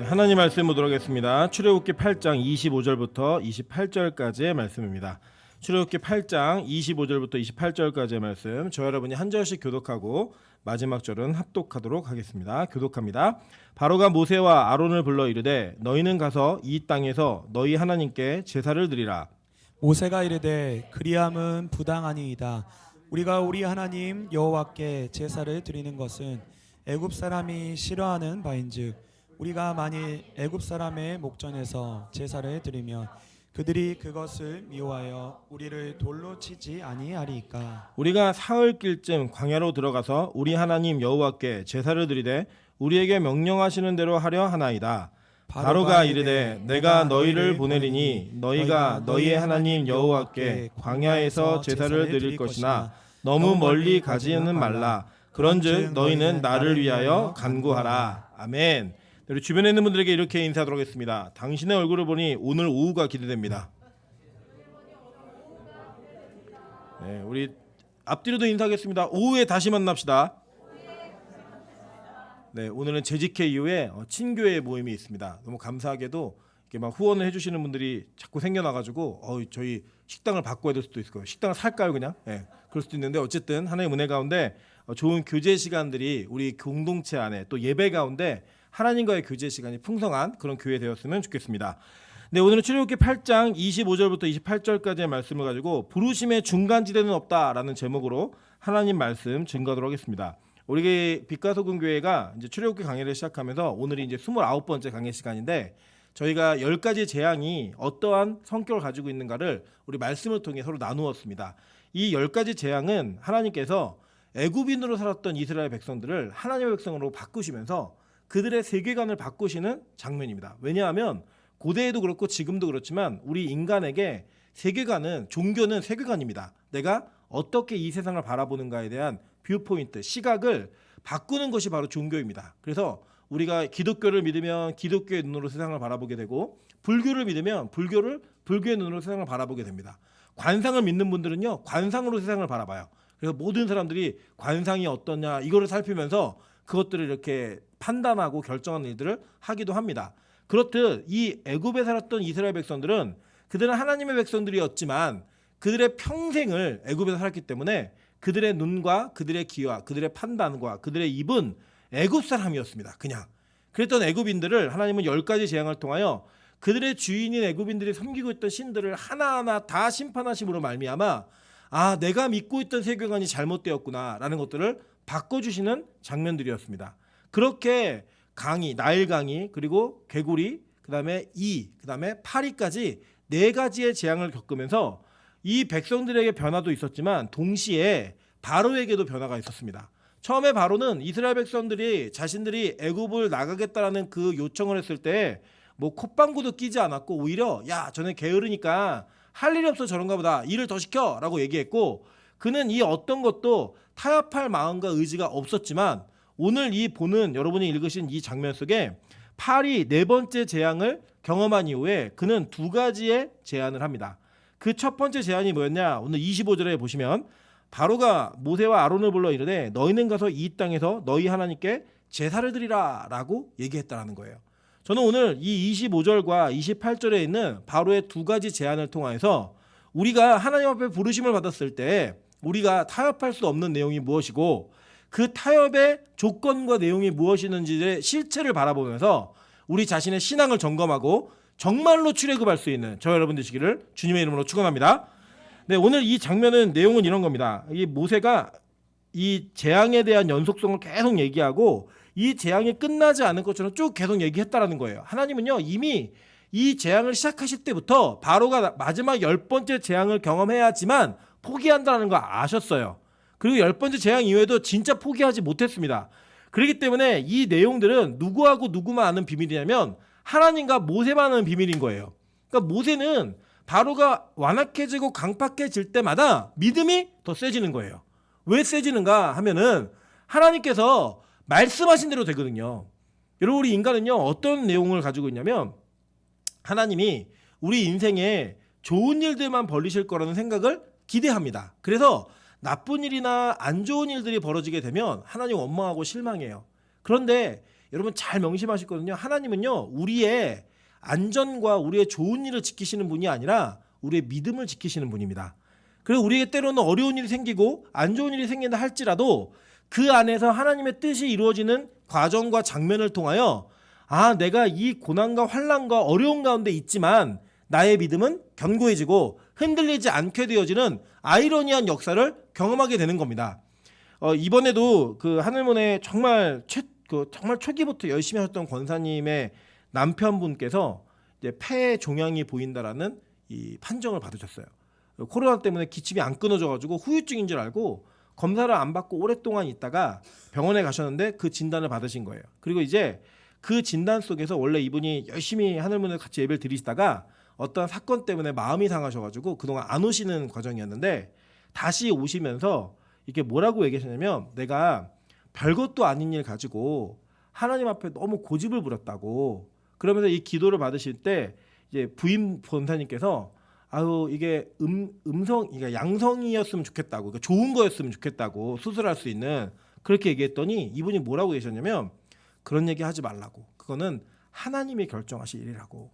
하나님 말씀 보도록 하겠습니다. 출애굽기 8장 25절부터 28절까지의 말씀입니다. 출애굽기 8장 25절부터 28절까지의 말씀, 저 여러분이 한 절씩 교독하고 마지막 절은 합독하도록 하겠습니다. 교독합니다. 바로가 모세와 아론을 불러 이르되 너희는 가서 이 땅에서 너희 하나님께 제사를 드리라. 모세가 이르되 그리함은 부당하니이다. 우리가 우리 하나님 여호와께 제사를 드리는 것은 애굽 사람이 싫어하는 바인즉 우리가 만일 애굽 사람의 목전에서 제사를 드리면 그들이 그것을 미워하여 우리를 돌로 치지 아니하리이까. 우리가 사흘길쯤 광야로 들어가서 우리 하나님 여호와께 제사를 드리되 우리에게 명령하시는 대로 하려 하나이다. 바로가 이르되 내가 너희를 보내리니 너희가 너희의 하나님 여호와께 광야에서 제사를 드릴 것이나 너무 멀리 가지는 말라. 그런즉 너희는 나를 위하여 간구하라. 아멘. 우리 주변에 있는 분들에게 이렇게 인사하도록 하겠습니다. 당신의 얼굴을 보니 오늘 오후가 기대됩니다. 네, 우리 앞뒤로도 인사하겠습니다. 오후에 다시 만납시다. 네, 오늘은 재직회 이후에 친교회 모임이 있습니다. 너무 감사하게도 이렇게 막 후원을 해주시는 분들이 자꾸 생겨나가지고 저희 식당을 바꿔야 될 수도 있을 거예요. 식당을 살까요 그냥? 네, 그럴 수도 있는데 어쨌든 하나님의 은혜 가운데 좋은 교제 시간들이 우리 공동체 안에 또 예배 가운데 하나님과의 교제 시간이 풍성한 그런 교회 되었으면 좋겠습니다. 네, 오늘은 출애굽기 8장 25절부터 28절까지의 말씀을 가지고 부르심의 중간지대는 없다라는 제목으로 하나님 말씀 증거하도록 하겠습니다. 우리 빛과소금 교회가 이제 출애굽기 강의를 시작하면서 오늘이 이제 29번째 강의 시간인데 저희가 10가지 재앙이 어떠한 성격을 가지고 있는가를 우리 말씀을 통해 서로 나누었습니다. 이 10가지 재앙은 하나님께서 애굽인으로 살았던 이스라엘 백성들을 하나님의 백성으로 바꾸시면서 그들의 세계관을 바꾸시는 장면입니다. 왜냐하면 고대에도 그렇고 지금도 그렇지만 우리 인간에게 세계관은, 종교는 세계관입니다. 내가 어떻게 이 세상을 바라보는가에 대한 뷰포인트, 시각을 바꾸는 것이 바로 종교입니다. 그래서 우리가 기독교를 믿으면 기독교의 눈으로 세상을 바라보게 되고 불교를 믿으면 불교의 눈으로 세상을 바라보게 됩니다. 관상을 믿는 분들은요, 관상으로 세상을 바라봐요. 그래서 모든 사람들이 관상이 어떠냐 이거를 살피면서 그것들을 이렇게 판단하고 결정하는 일들을 하기도 합니다. 그렇듯 이 애굽에 살았던 이스라엘 백성들은 그들은 하나님의 백성들이었지만 그들의 평생을 애굽에서 살았기 때문에 그들의 눈과 그들의 귀와 그들의 판단과 그들의 입은 애굽 사람이었습니다. 그냥. 그랬던 애굽인들을 하나님은 10가지 재앙을 통하여 그들의 주인인 애굽인들이 섬기고 있던 신들을 하나하나 다 심판하심으로 말미암아 내가 믿고 있던 세계관이 잘못되었구나 라는 것들을 바꿔주시는 장면들이었습니다. 그렇게 강이, 나일 강이, 그리고 개구리, 그 다음에 파리까지 4가지의 재앙을 겪으면서 이 백성들에게 변화도 있었지만 동시에 바로에게도 변화가 있었습니다. 처음에 바로는 이스라엘 백성들이 자신들이 애굽을 나가겠다라는 그 요청을 했을 때 뭐 콧방구도 끼지 않았고 오히려 야 전에 게으르니까 할 일이 없어 저런가 보다 일을 더 시켜 라고 얘기했고 그는 이 어떤 것도 타협할 마음과 의지가 없었지만 오늘 이 보는 여러분이 읽으신 이 장면 속에 파리 4번째 재앙을 경험한 이후에 그는 2가지의 제안을 합니다. 그 첫 번째 제안이 뭐였냐? 오늘 25절에 보시면 바로가 모세와 아론을 불러 이르되 너희는 가서 이 땅에서 너희 하나님께 제사를 드리라 라고 얘기했다라는 거예요. 저는 오늘 이 25절과 28절에 있는 바로의 2가지 제안을 통해서 우리가 하나님 앞에 부르심을 받았을 때 우리가 타협할 수 없는 내용이 무엇이고 그 타협의 조건과 내용이 무엇이는지의 실체를 바라보면서 우리 자신의 신앙을 점검하고 정말로 출애굽할 수 있는 저 여러분 되시기를 주님의 이름으로 축원합니다. 네, 오늘 이 장면은 내용은 이런 겁니다. 이 모세가 이 재앙에 대한 연속성을 계속 얘기하고 이 재앙이 끝나지 않은 것처럼 쭉 계속 얘기했다라는 거예요. 하나님은요 이미 이 재앙을 시작하실 때부터 바로가 마지막 10번째 재앙을 경험해야지만 포기한다는 거 아셨어요. 그리고 10번째 재앙 이후에도 진짜 포기하지 못했습니다. 그렇기 때문에 이 내용들은 누구하고 누구만 아는 비밀이냐면 하나님과 모세만 아는 비밀인 거예요. 그러니까 모세는 바로가 완악해지고 강팍해질 때마다 믿음이 더 세지는 거예요. 왜 세지는가 하면은 하나님께서 말씀하신 대로 되거든요. 여러분 우리 인간은요 어떤 내용을 가지고 있냐면 하나님이 우리 인생에 좋은 일들만 벌리실 거라는 생각을 기대합니다. 그래서 나쁜 일이나 안 좋은 일들이 벌어지게 되면 하나님 원망하고 실망해요. 그런데 여러분 잘 명심하실 거든요. 하나님은요 우리의 안전과 우리의 좋은 일을 지키시는 분이 아니라 우리의 믿음을 지키시는 분입니다. 그래서 우리에게 때로는 어려운 일이 생기고 안 좋은 일이 생긴다 할지라도 그 안에서 하나님의 뜻이 이루어지는 과정과 장면을 통하여 내가 이 고난과 환난과 어려운 가운데 있지만 나의 믿음은 견고해지고 흔들리지 않게 되어지는 아이러니한 역사를 경험하게 되는 겁니다. 이번에도 그 하늘문에 정말 초기부터 열심히 하셨던 권사님의 남편분께서 이제 폐 종양이 보인다라는 이 판정을 받으셨어요. 코로나 때문에 기침이 안 끊어져가지고 후유증인 줄 알고 검사를 안 받고 오랫동안 있다가 병원에 가셨는데 그 진단을 받으신 거예요. 그리고 이제 그 진단 속에서 원래 이분이 열심히 하늘문에 같이 예배를 드리시다가 어떤 사건 때문에 마음이 상하셔가지고 그동안 안 오시는 과정이었는데 다시 오시면서 이게 뭐라고 얘기하셨냐면 내가 별것도 아닌 일 가지고 하나님 앞에 너무 고집을 부렸다고. 그러면서 이 기도를 받으실 때 이제 부인 권사님께서 이게 그러니까 양성이었으면 좋겠다고, 그러니까 좋은 거였으면 좋겠다고 수술할 수 있는 그렇게 얘기했더니 이분이 뭐라고 계셨냐면 그런 얘기 하지 말라고. 그거는 하나님이 결정하실 일이라고.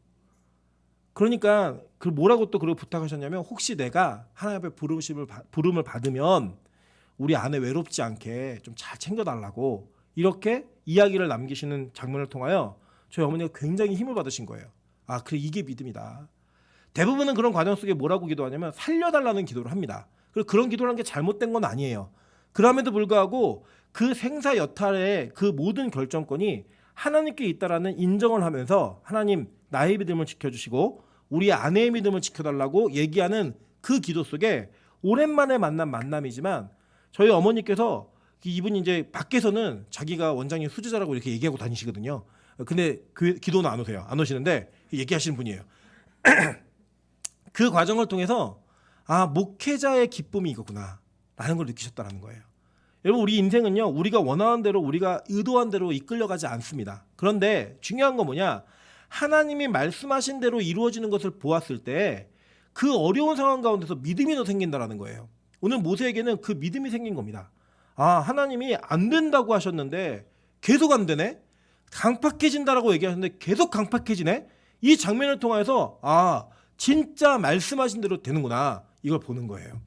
그러니까 그 뭐라고 또 그러고 부탁하셨냐면 혹시 내가 하나님 앞에 부름을 받으면 우리 아내 외롭지 않게 좀 잘 챙겨달라고 이렇게 이야기를 남기시는 장면을 통하여 저희 어머니가 굉장히 힘을 받으신 거예요. 그래 이게 믿음이다. 대부분은 그런 과정 속에 뭐라고 기도하냐면 살려달라는 기도를 합니다. 그리고 그런 기도를 한 게 잘못된 건 아니에요. 그럼에도 불구하고 그 생사 여탈의 그 모든 결정권이 하나님께 있다라는 인정을 하면서 하나님 나의 믿음을 지켜주시고 우리 아내의 믿음을 지켜달라고 얘기하는 그 기도 속에 오랜만에 만난 만남이지만 저희 어머니께서 이분이 이제 밖에서는 자기가 원장님 수제자라고 이렇게 얘기하고 다니시거든요. 근데 기도는 안 오세요. 안 오시는데 얘기하시는 분이에요. 그 과정을 통해서 목회자의 기쁨이 이거구나 라는 걸 느끼셨다는 거예요. 여러분 우리 인생은요 우리가 원하는 대로 우리가 의도한 대로 이끌려가지 않습니다. 그런데 중요한 건 뭐냐, 하나님이 말씀하신 대로 이루어지는 것을 보았을 때 그 어려운 상황 가운데서 믿음이 더 생긴다라는 거예요. 오늘 모세에게는 그 믿음이 생긴 겁니다. 하나님이 안 된다고 하셨는데 계속 안 되네, 강팍해진다라고 얘기하셨는데 계속 강팍해지네. 이 장면을 통해서 진짜 말씀하신 대로 되는구나 이걸 보는 거예요.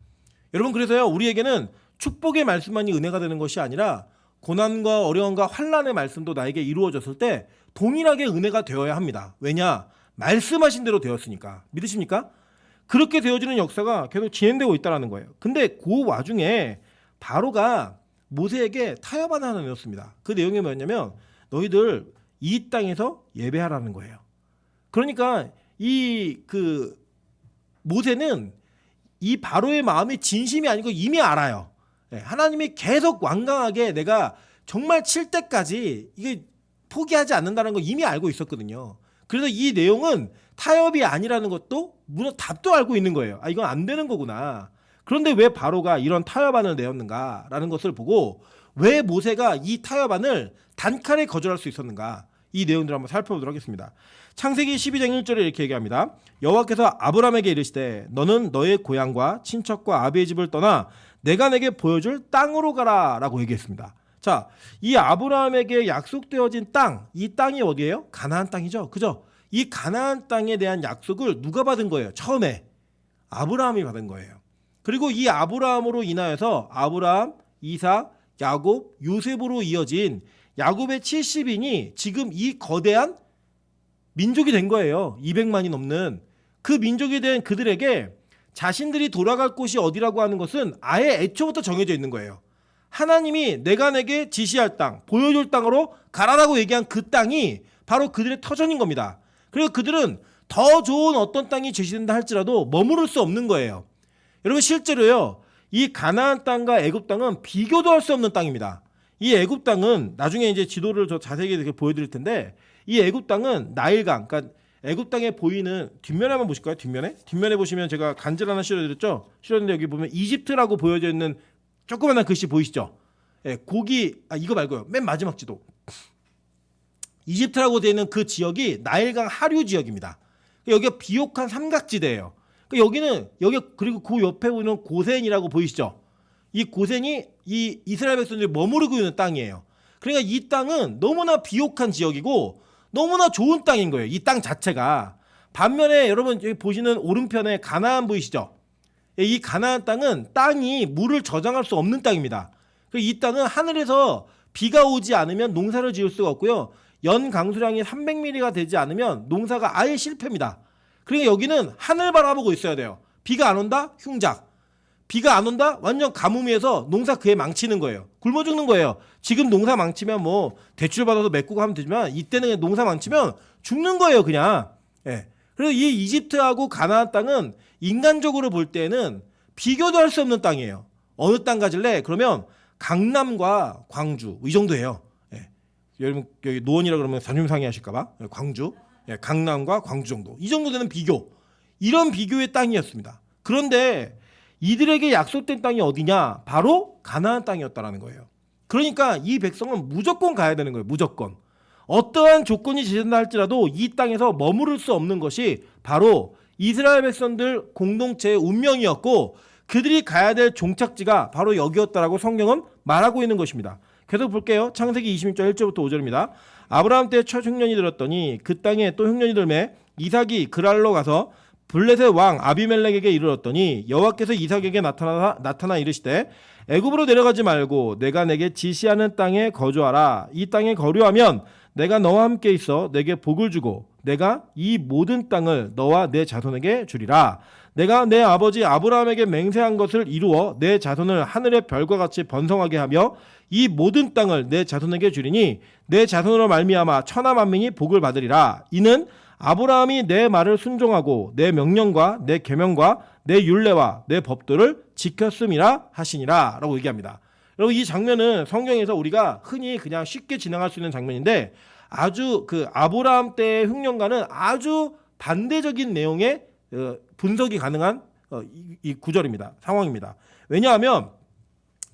여러분 그래서요 우리에게는 축복의 말씀만이 은혜가 되는 것이 아니라 고난과 어려움과 환난의 말씀도 나에게 이루어졌을 때 동일하게 은혜가 되어야 합니다. 왜냐? 말씀하신 대로 되었으니까. 믿으십니까? 그렇게 되어지는 역사가 계속 진행되고 있다는 거예요. 근데 그 와중에 바로가 모세에게 타협안을 하나 내었습니다. 그 내용이 뭐였냐면 너희들 이 땅에서 예배하라는 거예요. 그러니까 모세는 이 바로의 마음이 진심이 아니고 이미 알아요. 하나님이 계속 완강하게 내가 정말 칠 때까지 이게 포기하지 않는다는 거 이미 알고 있었거든요. 그래서 이 내용은 타협이 아니라는 것도 물론 답도 알고 있는 거예요. 이건 안 되는 거구나. 그런데 왜 바로가 이런 타협안을 내었는가라는 것을 보고 왜 모세가 이 타협안을 단칼에 거절할 수 있었는가, 이 내용들을 한번 살펴보도록 하겠습니다. 창세기 12장 1절에 이렇게 얘기합니다. 여호와께서 아브라함에게 이르시되 너는 너의 고향과 친척과 아비의 집을 떠나 내가 내게 보여줄 땅으로 가라 라고 얘기했습니다. 자, 이 아브라함에게 약속되어진 땅, 이 땅이 어디예요? 가나안 땅이죠. 그죠? 이 가나안 땅에 대한 약속을 누가 받은 거예요? 처음에 아브라함이 받은 거예요. 그리고 이 아브라함으로 인하여서 아브라함, 이삭, 야곱, 요셉으로 이어진 야곱의 70인이 지금 이 거대한 민족이 된 거예요. 200만이 넘는 그 민족이 된 그들에게 자신들이 돌아갈 곳이 어디라고 하는 것은 아예 애초부터 정해져 있는 거예요. 하나님이 내가 내게 지시할 땅, 보여줄 땅으로 가라라고 얘기한 그 땅이 바로 그들의 터전인 겁니다. 그리고 그들은 더 좋은 어떤 땅이 제시된다 할지라도 머무를 수 없는 거예요. 여러분 실제로요, 이 가나안 땅과 애굽 땅은 비교도 할 수 없는 땅입니다. 이 애굽 땅은 나중에 이제 지도를 저 자세히 이렇게 보여드릴 텐데 이 애굽 땅은 나일강, 그러니까 애굽 땅에 보이는 뒷면에 한번 보실까요? 뒷면에 보시면 제가 간질 하나 실어드렸죠. 실었는데 여기 보면 이집트라고 보여져 있는 조그만한 글씨 보이시죠? 고기 이거 말고요. 맨 마지막 지도. 이집트라고 되어 있는 그 지역이 나일강 하류 지역입니다. 여기가 비옥한 삼각지대예요. 여기 그리고 그 옆에 보이는 고센이라고 보이시죠? 이 고센이 이 이스라엘 백성들이 머무르고 있는 땅이에요. 그러니까 이 땅은 너무나 비옥한 지역이고 너무나 좋은 땅인 거예요. 이 땅 자체가. 반면에 여러분 여기 보시는 오른편에 가나안 보이시죠? 이 가나안 땅은 땅이 물을 저장할 수 없는 땅입니다. 이 땅은 하늘에서 비가 오지 않으면 농사를 지을 수가 없고요. 연 강수량이 300mm가 되지 않으면 농사가 아예 실패입니다. 그러니까 여기는 하늘 바라보고 있어야 돼요. 비가 안 온다? 흉작. 비가 안 온다? 완전 가뭄이어서 농사 그에 망치는 거예요. 굶어 죽는 거예요. 지금 농사 망치면 뭐 대출 받아서 메꾸고 하면 되지만 이때는 그냥 농사 망치면 죽는 거예요, 그냥. 예. 그래서 이 이집트하고 가나안 땅은 인간적으로 볼 때는 비교도 할 수 없는 땅이에요. 어느 땅 가질래? 그러면 강남과 광주 이 정도예요. 예. 여러분 여기 노원이라 그러면 자존심상해 하실까봐 광주, 예. 강남과 광주 정도 이 정도 되는 비교, 이런 비교의 땅이었습니다. 그런데 이들에게 약속된 땅이 어디냐? 바로 가나안 땅이었다라는 거예요. 그러니까 이 백성은 무조건 가야 되는 거예요. 무조건. 어떠한 조건이 제시된다 할지라도 이 땅에서 머무를 수 없는 것이 바로 이스라엘 백성들 공동체의 운명이었고 그들이 가야 될 종착지가 바로 여기였다라고 성경은 말하고 있는 것입니다. 계속 볼게요. 창세기 26장 1절부터 5절입니다. 아브라함 때 첫 흉년이 들었더니 그 땅에 또 흉년이 들매 이삭이 그랄로 가서 블레셋 왕 아비멜렉에게 이르렀더니 여호와께서 이삭에게 나타나 이르시되 애굽으로 내려가지 말고 내가 내게 지시하는 땅에 거주하라. 이 땅에 거류하면 내가 너와 함께 있어 내게 복을 주고 내가 이 모든 땅을 너와 내 자손에게 주리라. 내가 내 아버지 아브라함에게 맹세한 것을 이루어 내 자손을 하늘의 별과 같이 번성하게 하며 이 모든 땅을 내 자손에게 주리니 내 자손으로 말미암아 천하 만민이 복을 받으리라. 이는 아브라함이 내 말을 순종하고 내 명령과 내 계명과 내 율례와 내 법도를 지켰음이라 하시니라 라고 얘기합니다. 여러분 이 장면은 성경에서 우리가 흔히 그냥 쉽게 지나갈 수 있는 장면인데 아주 그 아브라함 때의 흉년과는 아주 반대적인 내용의 분석이 가능한 이 구절입니다. 상황입니다. 왜냐하면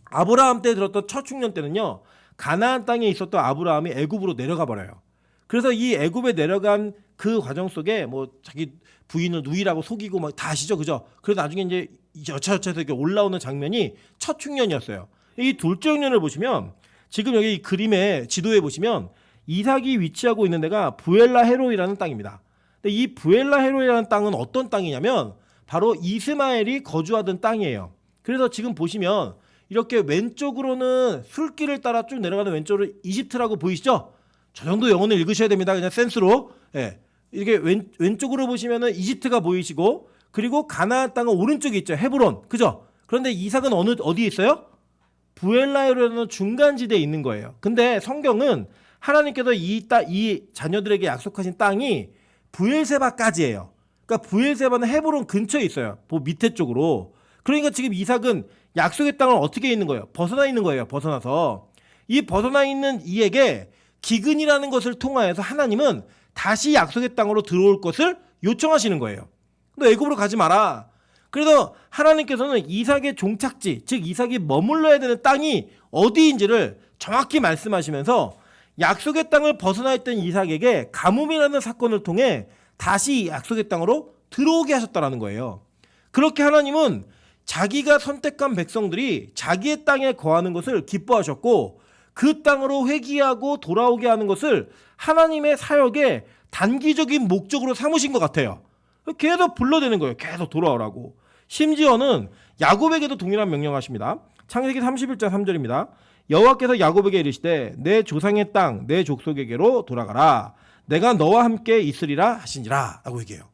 아브라함 때 들었던 첫 흉년 때는요, 가나안 땅에 있었던 아브라함이 애굽으로 내려가 버려요. 그래서 이 애굽에 내려간 그 과정 속에 뭐 자기 부인을 누이라고 속이고 막 다 아시죠, 그죠? 그래서 나중에 이제 여차여차해서 이렇게 올라오는 장면이 첫 흉년이었어요. 이 둘째 흉년을 보시면 지금 여기 이 그림의 지도에 보시면 이삭이 위치하고 있는 데가 부엘라 헤로이라는 땅입니다. 근데 이 부엘라 헤로이라는 땅은 어떤 땅이냐면 바로 이스마엘이 거주하던 땅이에요. 그래서 지금 보시면 이렇게 왼쪽으로는 술길을 따라 쭉 내려가는 왼쪽으로 이집트라고 보이시죠? 저 정도 영어는 읽으셔야 됩니다. 그냥 센스로. 예. 이렇게 왼쪽으로 보시면은 이집트가 보이시고 그리고 가나안 땅은 오른쪽에 있죠. 헤브론. 그죠? 그런데 이삭은 어디에 있어요? 부엘라헤로라는 중간지대에 있는 거예요. 근데 성경은 하나님께서 이 자녀들에게 약속하신 땅이 부엘세바까지예요. 그러니까 부엘세바는 헤브론 근처에 있어요. 밑에 쪽으로. 그러니까 지금 이삭은 약속의 땅을 어떻게 있는 거예요? 벗어나 있는 거예요. 벗어나서. 이 벗어나 있는 이에게 기근이라는 것을 통하여서 하나님은 다시 약속의 땅으로 들어올 것을 요청하시는 거예요. 너 애굽으로 가지 마라. 그래서 하나님께서는 이삭의 종착지, 즉 이삭이 머물러야 되는 땅이 어디인지를 정확히 말씀하시면서 약속의 땅을 벗어나 있던 이삭에게 가뭄이라는 사건을 통해 다시 약속의 땅으로 들어오게 하셨다라는 거예요. 그렇게 하나님은 자기가 선택한 백성들이 자기의 땅에 거하는 것을 기뻐하셨고 그 땅으로 회귀하고 돌아오게 하는 것을 하나님의 사역의 단기적인 목적으로 삼으신 것 같아요. 계속 불러대는 거예요. 계속 돌아오라고. 심지어는 야곱에게도 동일한 명령하십니다. 창세기 31장 3절입니다. 여호와께서 야곱에게 이르시되 내 조상의 땅 내 족속에게로 돌아가라. 내가 너와 함께 있으리라 하시니라 라고 얘기해요.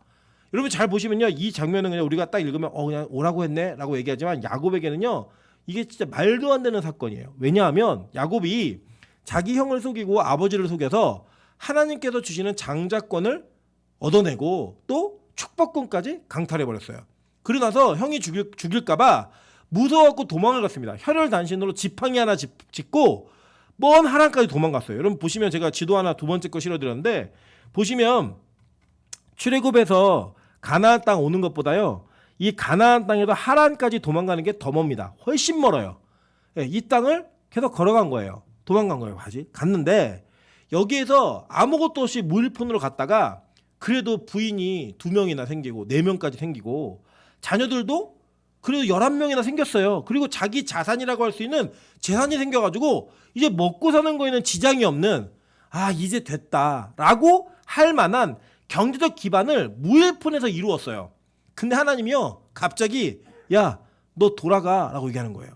여러분 잘 보시면요, 이 장면은 그냥 우리가 딱 읽으면 그냥 오라고 했네 라고 얘기하지만 야곱에게는요 이게 진짜 말도 안 되는 사건이에요. 왜냐하면 야곱이 자기 형을 속이고 아버지를 속여서 하나님께서 주시는 장자권을 얻어내고 또 축복권까지 강탈해버렸어요. 그러고 나서 형이 죽일까봐 무서워갖고 도망을 갔습니다. 혈혈단신으로 지팡이 하나 짚고 먼 하란까지 도망갔어요. 여러분 보시면 제가 지도 하나 두 번째 거 실어드렸는데 보시면 출애굽에서 가나안 땅 오는 것보다요 이 가나안 땅에도 하란까지 도망가는 게 더 멉니다. 훨씬 멀어요. 이 땅을 계속 걸어간 거예요. 도망간 거예요. 갔는데 여기에서 아무것도 없이 무일푼으로 갔다가 그래도 부인이 2명이나 생기고 4명까지 생기고 자녀들도 그래도 11명이나 생겼어요. 그리고 자기 자산이라고 할 수 있는 재산이 생겨가지고 이제 먹고 사는 거에는 지장이 없는, 아 이제 됐다라고 할 만한 경제적 기반을 무일푼에서 이루었어요. 근데 하나님이요 갑자기 야 너 돌아가라고 얘기하는 거예요.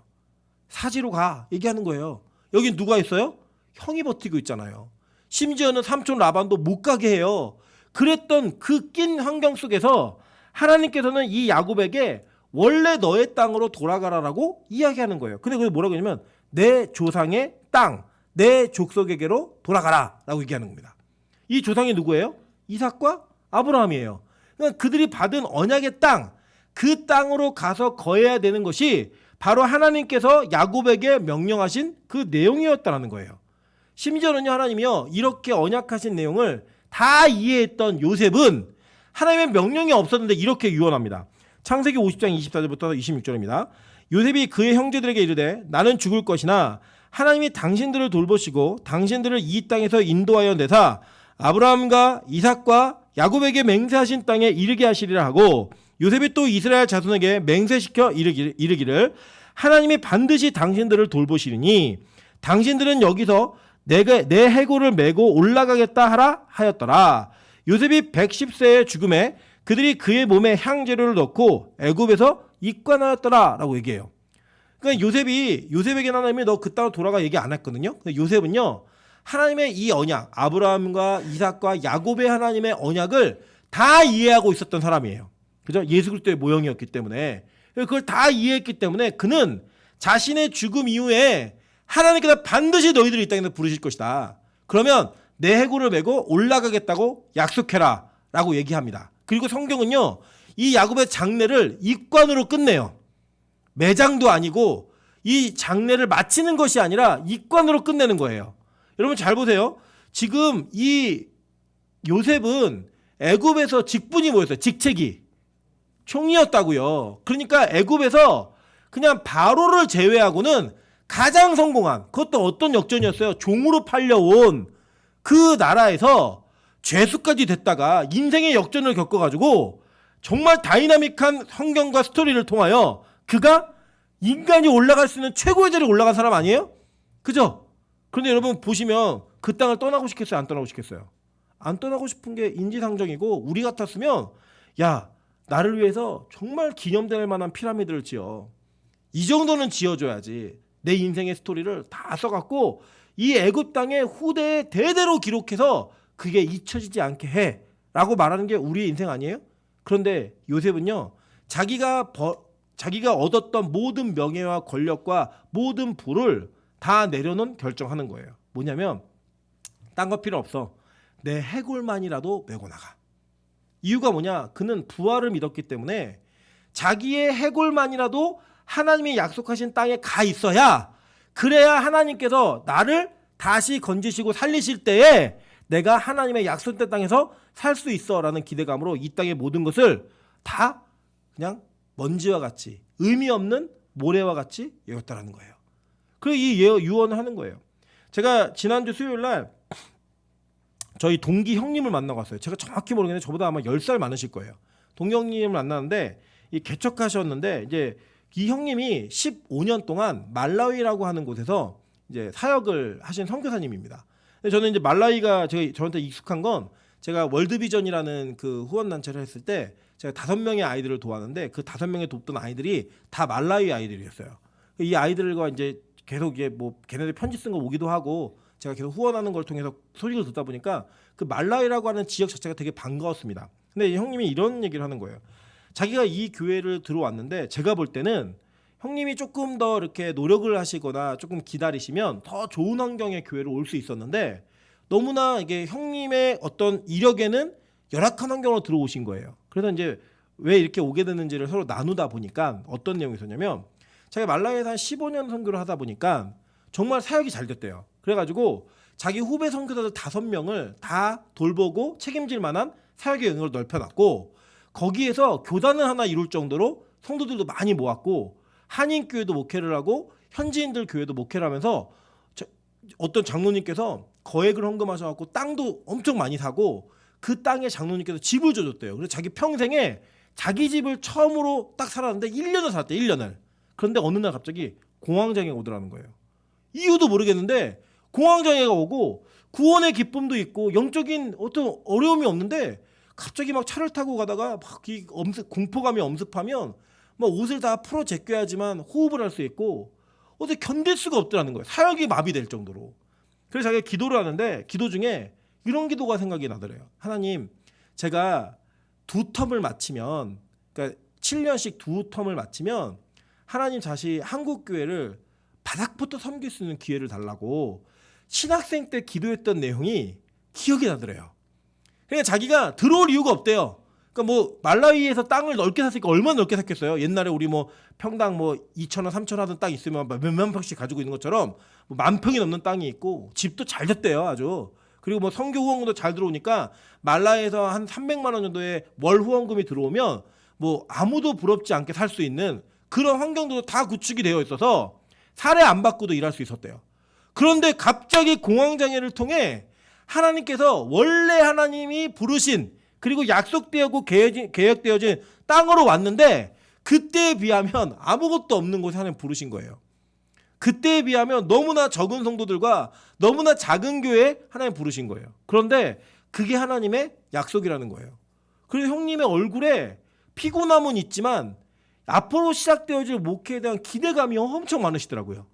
사지로 가 얘기하는 거예요. 여기 누가 있어요? 형이 버티고 있잖아요. 심지어는 삼촌 라반도 못 가게 해요. 그랬던 그 낀 환경 속에서 하나님께서는 이 야곱에게 원래 너의 땅으로 돌아가라라고 이야기하는 거예요. 근데 그게 뭐라고 하냐면 내 조상의 땅, 내 족속에게로 돌아가라라고 얘기하는 겁니다. 이 조상이 누구예요? 이삭과 아브라함이에요. 그러니까 그들이 받은 언약의 땅, 그 땅으로 가서 거해야 되는 것이 바로 하나님께서 야곱에게 명령하신 그 내용이었다는 거예요. 심지어는요 하나님이요 이렇게 언약하신 내용을 다 이해했던 요셉은 하나님의 명령이 없었는데 이렇게 유언합니다. 창세기 50장 24절부터 26절입니다. 요셉이 그의 형제들에게 이르되 나는 죽을 것이나 하나님이 당신들을 돌보시고 당신들을 이 땅에서 인도하여 내사 아브라함과 이삭과 야곱에게 맹세하신 땅에 이르게 하시리라 하고, 요셉이 또 이스라엘 자손에게 맹세시켜 이르기를 하나님이 반드시 당신들을 돌보시리니 당신들은 여기서 내 해골을 메고 올라가겠다 하라 하였더라. 요셉이 110세의 죽음에 그들이 그의 몸에 향재료를 넣고 애굽에서 입관하였더라 라고 얘기해요. 그러니까 요셉에게 하나님이 너 그 땅으로 돌아가 얘기 안 했거든요. 요셉은요 하나님의 이 언약, 아브라함과 이삭과 야곱의 하나님의 언약을 다 이해하고 있었던 사람이에요. 그죠? 예수 그리스도의 모형이었기 때문에 그걸 다 이해했기 때문에 그는 자신의 죽음 이후에 하나님께서 반드시 너희들을 이 땅에서 부르실 것이다. 그러면 내 해골을 메고 올라가겠다고 약속해라 라고 얘기합니다. 그리고 성경은요 이 야곱의 장례를 입관으로 끝내요. 매장도 아니고 이 장례를 마치는 것이 아니라 입관으로 끝내는 거예요. 여러분 잘 보세요. 지금 이 요셉은 애굽에서 직분이 뭐였어요? 직책이 총리였다고요. 그러니까 애굽에서 그냥 바로를 제외하고는 가장 성공한, 그것도 어떤 역전이었어요? 종으로 팔려온 그 나라에서 죄수까지 됐다가 인생의 역전을 겪어가지고 정말 다이나믹한 성경과 스토리를 통하여 그가 인간이 올라갈 수 있는 최고의 자리에 올라간 사람 아니에요? 그죠? 그런데 여러분 보시면 그 땅을 떠나고 싶겠어요? 안 떠나고 싶겠어요? 안 떠나고 싶은 게 인지상정이고, 우리 같았으면 야 나를 위해서 정말 기념될 만한 피라미드를 지어, 이 정도는 지어줘야지, 내 인생의 스토리를 다 써갖고 이 애굽 땅의 후대에 대대로 기록해서 그게 잊혀지지 않게 해 라고 말하는 게 우리의 인생 아니에요? 그런데 요셉은요 자기가 얻었던 모든 명예와 권력과 모든 부를 다 내려놓은 결정하는 거예요. 뭐냐면 딴 거 필요 없어, 내 해골만이라도 메고 나가. 이유가 뭐냐? 그는 부활을 믿었기 때문에 자기의 해골만이라도 하나님이 약속하신 땅에 가 있어야, 그래야 하나님께서 나를 다시 건지시고 살리실 때에 내가 하나님의 약속된 땅에서 살 수 있어 라는 기대감으로 이 땅의 모든 것을 다 그냥 먼지와 같이, 의미 없는 모래와 같이 여겼다라는 거예요. 그래서 이 유언을 하는 거예요. 제가 지난주 수요일 날 저희 동기 형님을 만나고 왔어요. 제가 정확히 모르겠는데 저보다 아마 10살 많으실 거예요. 동기 형님을 만났는데 이 개척하셨는데 이제 이 형님이 15년 동안 말라위라고 하는 곳에서 이제 사역을 하신 선교사님입니다. 근데 저는 이제 말라위가 저한테 익숙한 건 제가 월드비전이라는 그 후원단체를 했을 때 제가 5명의 아이들을 도왔는데 그 5명의 돕던 아이들이 다 말라위 아이들이었어요. 이 아이들과 이제 계속 이게 뭐 걔네들 편지 쓴 거 오기도 하고 제가 계속 후원하는 걸 통해서 소식을 듣다 보니까 그 말라위라고 하는 지역 자체가 되게 반가웠습니다. 근데 이 형님이 이런 얘기를 하는 거예요. 자기가 이 교회를 들어왔는데 제가 볼 때는 형님이 조금 더 이렇게 노력을 하시거나 조금 기다리시면 더 좋은 환경의 교회로 올 수 있었는데 너무나 이게 형님의 어떤 이력에는 열악한 환경으로 들어오신 거예요. 그래서 이제 왜 이렇게 오게 됐는지를 서로 나누다 보니까 어떤 내용이 있었냐면, 자기가 말라위에서 한 15년 선교를 하다 보니까 정말 사역이 잘 됐대요. 그래가지고 자기 후배 선교사들 5명을 다 돌보고 책임질 만한 사역의 영역을 넓혀놨고, 거기에서 교단을 하나 이룰 정도로 성도들도 많이 모았고, 한인교회도 목회를 하고 현지인들 교회도 목회를 하면서 어떤 장로님께서 거액을 헌금하셔갖고 땅도 엄청 많이 사고 그 땅에 장로님께서 집을 줘줬대요. 그래서 자기 평생에 자기 집을 처음으로 딱 살았는데 1년을 살았대. 1년을. 그런데 어느 날 갑자기 공황장애가 오더라는 거예요. 이유도 모르겠는데 공황장애가 오고 구원의 기쁨도 있고 영적인 어떤 어려움이 없는데 갑자기 막 차를 타고 가다가 막 이 공포감이 엄습하면 막 옷을 다 풀어 제껴야지만 호흡을 할 수 있고 어떻게 견딜 수가 없더라는 거예요. 사역이 마비될 정도로. 그래서 자기가 기도를 하는데 기도 중에 이런 기도가 생각이 나더래요. 하나님, 제가 2텀을 마치면, 그러니까 7년씩 2텀을 마치면 하나님 다시 한국교회를 바닥부터 섬길 수 있는 기회를 달라고 신학생 때 기도했던 내용이 기억이 나더래요. 그러니까 자기가 들어올 이유가 없대요. 그러니까 뭐 말라위에서 땅을 넓게 샀으니까 얼마나 넓게 샀겠어요. 옛날에 우리 뭐 평당 뭐 2,000원, 3,000원 하던 땅 있으면 몇만 평씩 가지고 있는 것처럼 뭐 10,000평이 넘는 땅이 있고 집도 잘 됐대요, 아주. 그리고 뭐 선교 후원금도 잘 들어오니까 말라에서 한 300만 원 정도의 월 후원금이 들어오면 뭐 아무도 부럽지 않게 살 수 있는 그런 환경도 다 구축이 되어 있어서 살해 안 받고도 일할 수 있었대요. 그런데 갑자기 공황장애를 통해 하나님께서 원래 하나님이 부르신 그리고 약속되었고 계획되어진 땅으로 왔는데 그때에 비하면 아무것도 없는 곳에 하나님 부르신 거예요. 그때에 비하면 너무나 적은 성도들과 너무나 작은 교회에 하나님 부르신 거예요. 그런데 그게 하나님의 약속이라는 거예요. 그래서 형님의 얼굴에 피곤함은 있지만 앞으로 시작되어질 목회에 대한 기대감이 엄청 많으시더라고요.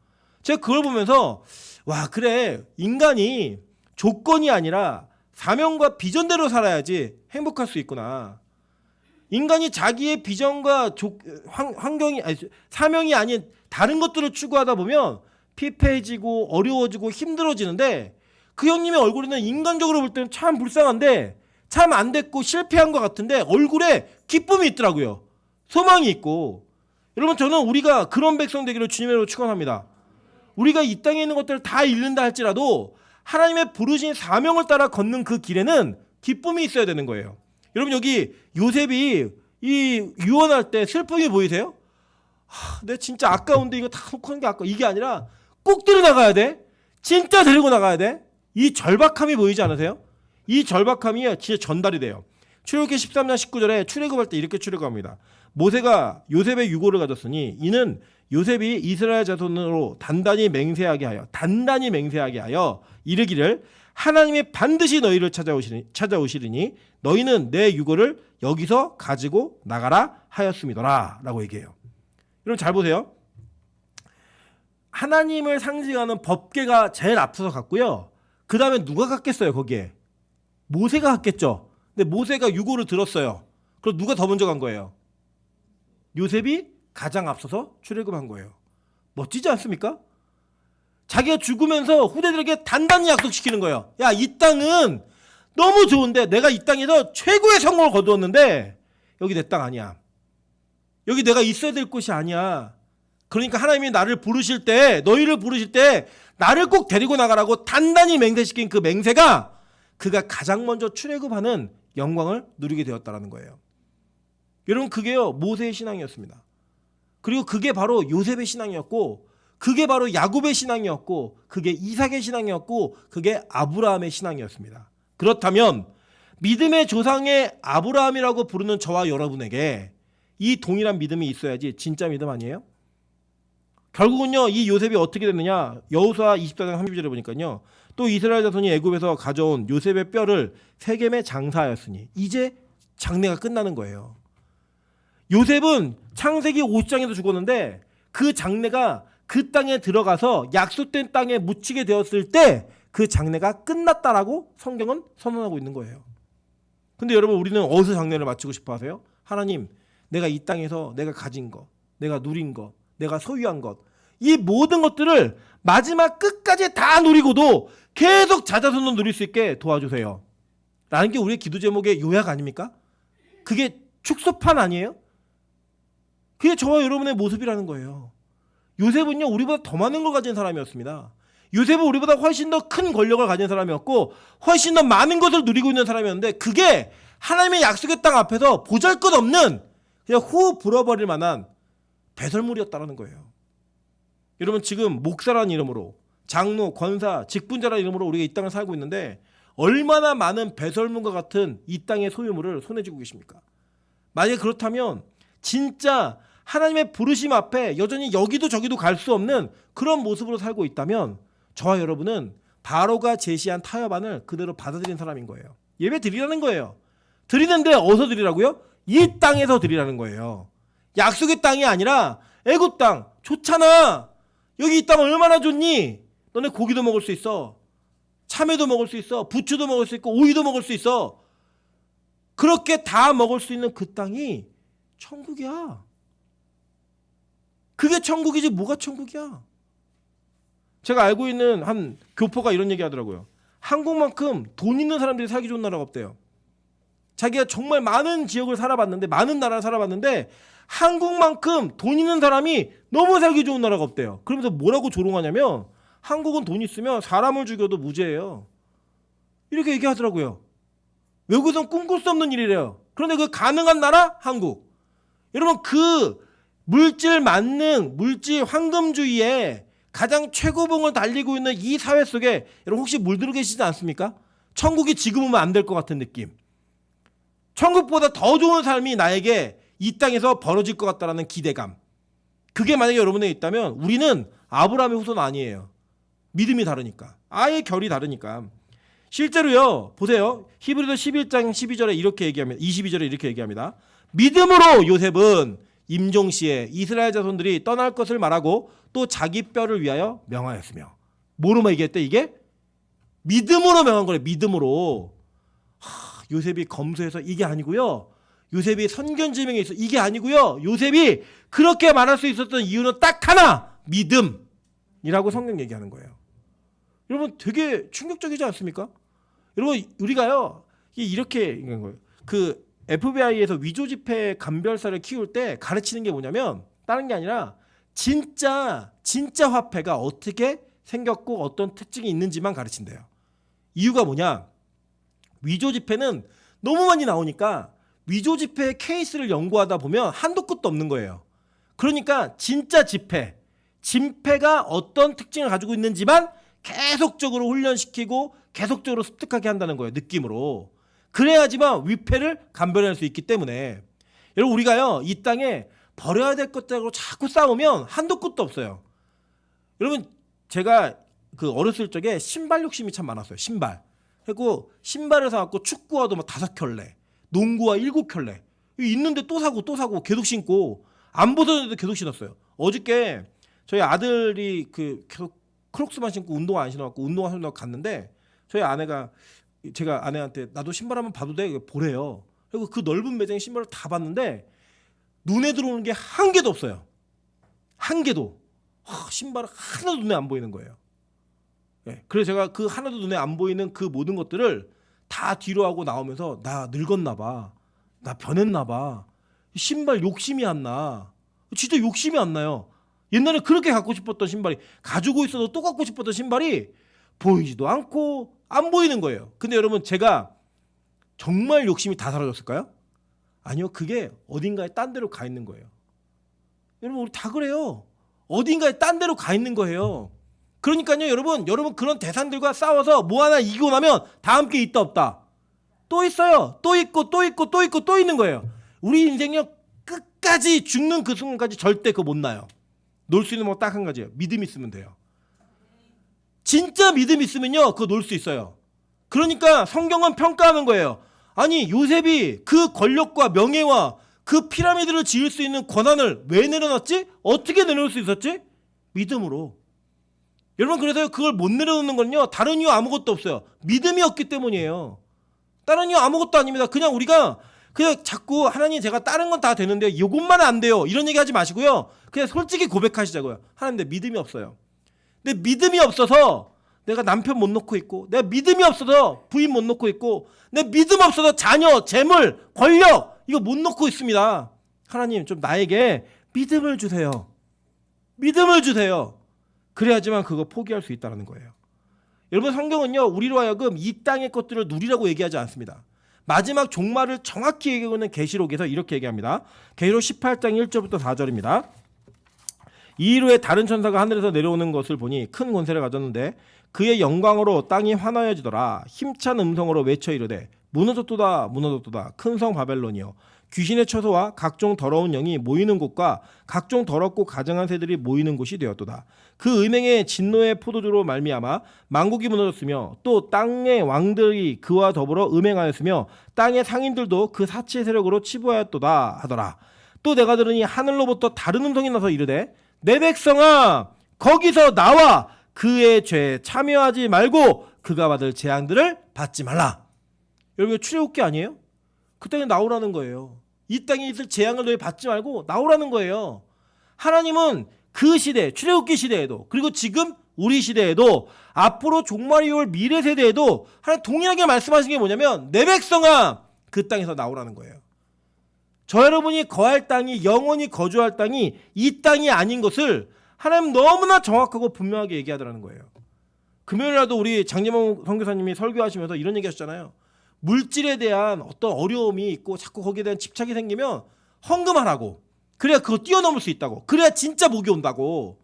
제가 그걸 보면서 와, 그래, 인간이 조건이 아니라 사명과 비전대로 살아야지 행복할 수 있구나. 인간이 자기의 비전과 환경이 아니, 사명이 아닌 다른 것들을 추구하다 보면 피폐해지고 어려워지고 힘들어지는데 그 형님의 얼굴에는 인간적으로 볼 때는 참 불쌍한데 참 안 됐고 실패한 것 같은데 얼굴에 기쁨이 있더라고요. 소망이 있고. 여러분, 저는 우리가 그런 백성 되기를 주님으로 축원합니다. 우리가 이 땅에 있는 것들을 다 잃는다 할지라도 하나님의 부르신 사명을 따라 걷는 그 길에는 기쁨이 있어야 되는 거예요. 여러분, 여기 요셉이 이 유언할 때 슬픔이 보이세요? 내 진짜 아까운데 이거 다 놓고 하는 게 아까워. 이게 아니라 꼭 데려나가야 돼. 진짜 데리고 나가야 돼. 이 절박함이 보이지 않으세요? 이 절박함이 진짜 전달이 돼요. 출애굽기 13장 19절에 출애굽할 때 이렇게 출애굽합니다. 모세가 요셉의 유고를 가졌으니 이는 요셉이 이스라엘 자손으로 단단히 맹세하게 하여 이르기를 하나님이 반드시 너희를 찾아오시리니 너희는 내 유고를 여기서 가지고 나가라 하였음이더라 라고 얘기해요. 여러분, 잘 보세요. 하나님을 상징하는 법궤가 제일 앞서서 갔고요. 그 다음에 누가 갔겠어요? 거기에 모세가 갔겠죠. 근데 모세가 유고를 들었어요. 그럼 누가 더 먼저 간 거예요? 요셉이 가장 앞서서 출애굽한 거예요. 멋지지 않습니까? 자기가 죽으면서 후대들에게 단단히 약속시키는 거예요. 야, 이 땅은 너무 좋은데 내가 이 땅에서 최고의 성공을 거두었는데 여기 내 땅 아니야. 여기 내가 있어야 될 곳이 아니야. 그러니까 하나님이 나를 부르실 때, 너희를 부르실 때 나를 꼭 데리고 나가라고 단단히 맹세시킨 그 맹세가 그가 가장 먼저 출애굽하는 영광을 누리게 되었다라는 거예요. 여러분, 그게요 모세의 신앙이었습니다. 그리고 그게 바로 요셉의 신앙이었고, 그게 바로 야곱의 신앙이었고, 그게 이삭의 신앙이었고, 그게 아브라함의 신앙이었습니다. 그렇다면 믿음의 조상의 아브라함이라고 부르는 저와 여러분에게 이 동일한 믿음이 있어야지 진짜 믿음 아니에요? 결국은요, 이 요셉이 어떻게 됐느냐? 여호수아 24장 32절에 보니까요, 또 이스라엘 자손이 애굽에서 가져온 요셉의 뼈를 세겜에 장사하였으니 이제 장례가 끝나는 거예요. 요셉은 창세기 50장에서 죽었는데 그 장례가 그 땅에 들어가서 약속된 땅에 묻히게 되었을 때 그 장례가 끝났다라고 성경은 선언하고 있는 거예요. 근데 여러분, 우리는 어디서 장례를 마치고 싶어 하세요? 하나님, 내가 이 땅에서 내가 가진 것, 내가 누린 것, 내가 소유한 것, 이 모든 것들을 마지막 끝까지 다 누리고도 계속 자자손으로 누릴 수 있게 도와주세요 라는 게 우리의 기도 제목의 요약 아닙니까? 그게 축소판 아니에요? 그게 저와 여러분의 모습이라는 거예요. 요셉은요, 우리보다 더 많은 걸 가진 사람이었습니다. 요셉은 우리보다 훨씬 더 큰 권력을 가진 사람이었고 훨씬 더 많은 것을 누리고 있는 사람이었는데 그게 하나님의 약속의 땅 앞에서 보잘것없는 그냥 후 불어버릴 만한 배설물이었다는 거예요. 여러분, 지금 목사라는 이름으로, 장로, 권사, 직분자라는 이름으로 우리가 이 땅을 살고 있는데 얼마나 많은 배설물과 같은 이 땅의 소유물을 손에 쥐고 계십니까? 만약에 그렇다면 진짜 하나님의 부르심 앞에 여전히 여기도 저기도 갈 수 없는 그런 모습으로 살고 있다면 저와 여러분은 바로가 제시한 타협안을 그대로 받아들인 사람인 거예요. 예배 드리라는 거예요. 드리는데 어디서 드리라고요? 이 땅에서 드리라는 거예요. 약속의 땅이 아니라 애굽 땅. 좋잖아. 여기 이 땅 얼마나 좋니? 너네 고기도 먹을 수 있어. 참외도 먹을 수 있어. 부추도 먹을 수 있고 오이도 먹을 수 있어. 그렇게 다 먹을 수 있는 그 땅이 천국이야. 그게 천국이지 뭐가 천국이야. 제가 알고 있는 한 교포가 이런 얘기 하더라고요. 한국만큼 돈 있는 사람들이 살기 좋은 나라가 없대요. 자기가 정말 많은 지역을 살아봤는데, 많은 나라를 살아봤는데 한국만큼 돈 있는 사람이 너무 살기 좋은 나라가 없대요. 그러면서 뭐라고 조롱하냐면 한국은 돈 있으면 사람을 죽여도 무죄예요. 이렇게 얘기하더라고요. 외국에선 꿈꿀 수 없는 일이래요. 그런데 그 가능한 나라? 한국. 여러분, 그 물질 만능, 물질 황금주의에 가장 최고봉을 달리고 있는 이 사회 속에 여러분 혹시 물들어 계시지 않습니까? 천국이 지금 오면 안 될 것 같은 느낌. 천국보다 더 좋은 삶이 나에게 이 땅에서 벌어질 것 같다라는 기대감. 그게 만약에 여러분에 있다면 우리는 아브라함의 후손 아니에요. 믿음이 다르니까. 아예 결이 다르니까. 실제로요. 보세요. 히브리서 11장 12절에 이렇게 얘기합니다. 22절에 이렇게 얘기합니다. 믿음으로 요셉은 임종시에 이스라엘 자손들이 떠날 것을 말하고 또 자기 뼈를 위하여 명하였으며. 뭐로 얘기했대 이게? 믿음으로 명한 거래. 믿음으로. 요셉이 검소해서 이게 아니고요. 요셉이 선견지명에 있어 이게 아니고요. 요셉이 그렇게 말할 수 있었던 이유는 딱 하나. 믿음이라고 성경 얘기하는 거예요. 여러분 되게 충격적이지 않습니까? 여러분 우리가요. 이렇게 얘기한 거예요. 그 FBI에서 위조 지폐 감별사를 키울 때 가르치는 게 뭐냐면 다른 게 아니라 진짜 화폐가 어떻게 생겼고 어떤 특징이 있는지만 가르친대요. 이유가 뭐냐? 위조 지폐는 너무 많이 나오니까 위조 지폐의 케이스를 연구하다 보면 한도 끝도 없는 거예요. 그러니까 진짜 진폐가 어떤 특징을 가지고 있는지만 계속적으로 훈련시키고 계속적으로 습득하게 한다는 거예요. 느낌으로. 그래야지만 위패를 감별할 수 있기 때문에 여러분 우리가요 이 땅에 버려야 될 것들하고 자꾸 싸우면 한도 끝도 없어요. 여러분 제가 그 어렸을 적에 신발 욕심이 참 많았어요. 신발. 그리고 신발을 사갖고 축구화도 막 5켤레, 농구화 7켤레 있는데 또 사고 계속 신고 안 벗었는데도 계속 신었어요. 어저께 저희 아들이 그 계속 크록스만 신고 운동화 안 신어갖고 운동화 신고 갔는데 저희 아내가 제가 아내한테 나도 신발 한번 봐도 돼? 보래요. 그리고 그 넓은 매장에 신발을 다 봤는데 눈에 들어오는 게 한 개도 없어요. 한 개도. 신발 하나도 눈에 안 보이는 거예요. 네, 그래서 제가 그 하나도 눈에 안 보이는 그 모든 것들을 다 뒤로 하고 나오면서 나 늙었나 봐. 나 변했나 봐. 신발 욕심이 안 나. 진짜 욕심이 안 나요. 옛날에 그렇게 갖고 싶었던 신발이 가지고 있어도 또 갖고 싶었던 신발이 보이지도 않고 안 보이는 거예요. 근데 여러분 제가 정말 욕심이 다 사라졌을까요? 아니요. 그게 어딘가에 딴 데로 가 있는 거예요. 여러분 우리 다 그래요. 어딘가에 딴 데로 가 있는 거예요. 그러니까요 여러분 그런 대상들과 싸워서 뭐 하나 이기고 나면 다음 게 있다 없다. 또 있어요. 또 있고 또 있는 거예요. 우리 인생요 끝까지 죽는 그 순간까지 절대 그거 못 나요. 놀 수 있는 건 딱 한 가지예요. 믿음 있으면 돼요. 진짜 믿음 있으면요 그거 놀 수 있어요. 그러니까 성경은 평가하는 거예요. 아니 요셉이 그 권력과 명예와 그 피라미드를 지을 수 있는 권한을 왜 내려놨지? 어떻게 내려놓을 수 있었지? 믿음으로. 여러분 그래서 그걸 못 내려놓는 건요 다른 이유 아무것도 없어요. 믿음이 없기 때문이에요. 다른 이유 아무것도 아닙니다. 그냥 우리가 그냥 자꾸 하나님 제가 다른 건 다 되는데 이것만 안 돼요 이런 얘기 하지 마시고요. 그냥 솔직히 고백하시자고요. 하나님 내 믿음이 없어요. 내 믿음이 없어서 내가 남편 못 놓고 있고, 내가 믿음이 없어서 부인 못 놓고 있고, 내 믿음 없어서 자녀, 재물, 권력 이거 못 놓고 있습니다. 하나님 좀 나에게 믿음을 주세요. 믿음을 주세요. 그래야지만 그거 포기할 수 있다는 거예요. 여러분 성경은요 우리로 하여금 이 땅의 것들을 누리라고 얘기하지 않습니다. 마지막 종말을 정확히 얘기하는 계시록에서 이렇게 얘기합니다. 계시록 18장 1절부터 4절입니다. 이 이후에 다른 천사가 하늘에서 내려오는 것을 보니 큰 권세를 가졌는데 그의 영광으로 땅이 환하여지더라. 힘찬 음성으로 외쳐 이르되 무너졌도다 무너졌도다 큰 성 바벨론이여 귀신의 처소와 각종 더러운 영이 모이는 곳과 각종 더럽고 가증한 새들이 모이는 곳이 되었도다. 그 음행의 진노의 포도주로 말미암아 만국이 무너졌으며 또 땅의 왕들이 그와 더불어 음행하였으며 땅의 상인들도 그 사치의 세력으로 치부하였도다 하더라. 또 내가 들으니 하늘로부터 다른 음성이 나서 이르되 내 백성아 거기서 나와 그의 죄에 참여하지 말고 그가 받을 재앙들을 받지 말라. 여러분 이거 출애굽기 아니에요? 그 땅에 나오라는 거예요. 이 땅에 있을 재앙을 너희 받지 말고 나오라는 거예요. 하나님은 그 시대, 출애굽기 시대에도 그리고 지금 우리 시대에도 앞으로 종말이 올 미래 세대에도 하나님 동일하게 말씀하신 게 뭐냐면 내 백성아 그 땅에서 나오라는 거예요. 저 여러분이 거할 땅이 영원히 거주할 땅이 이 땅이 아닌 것을 하나님 너무나 정확하고 분명하게 얘기하더라는 거예요. 금요일날도 우리 장재범 선교사님이 설교하시면서 이런 얘기 하셨잖아요. 물질에 대한 어떤 어려움이 있고 자꾸 거기에 대한 집착이 생기면 헌금하라고. 그래야 그거 뛰어넘을 수 있다고. 그래야 진짜 복이 온다고.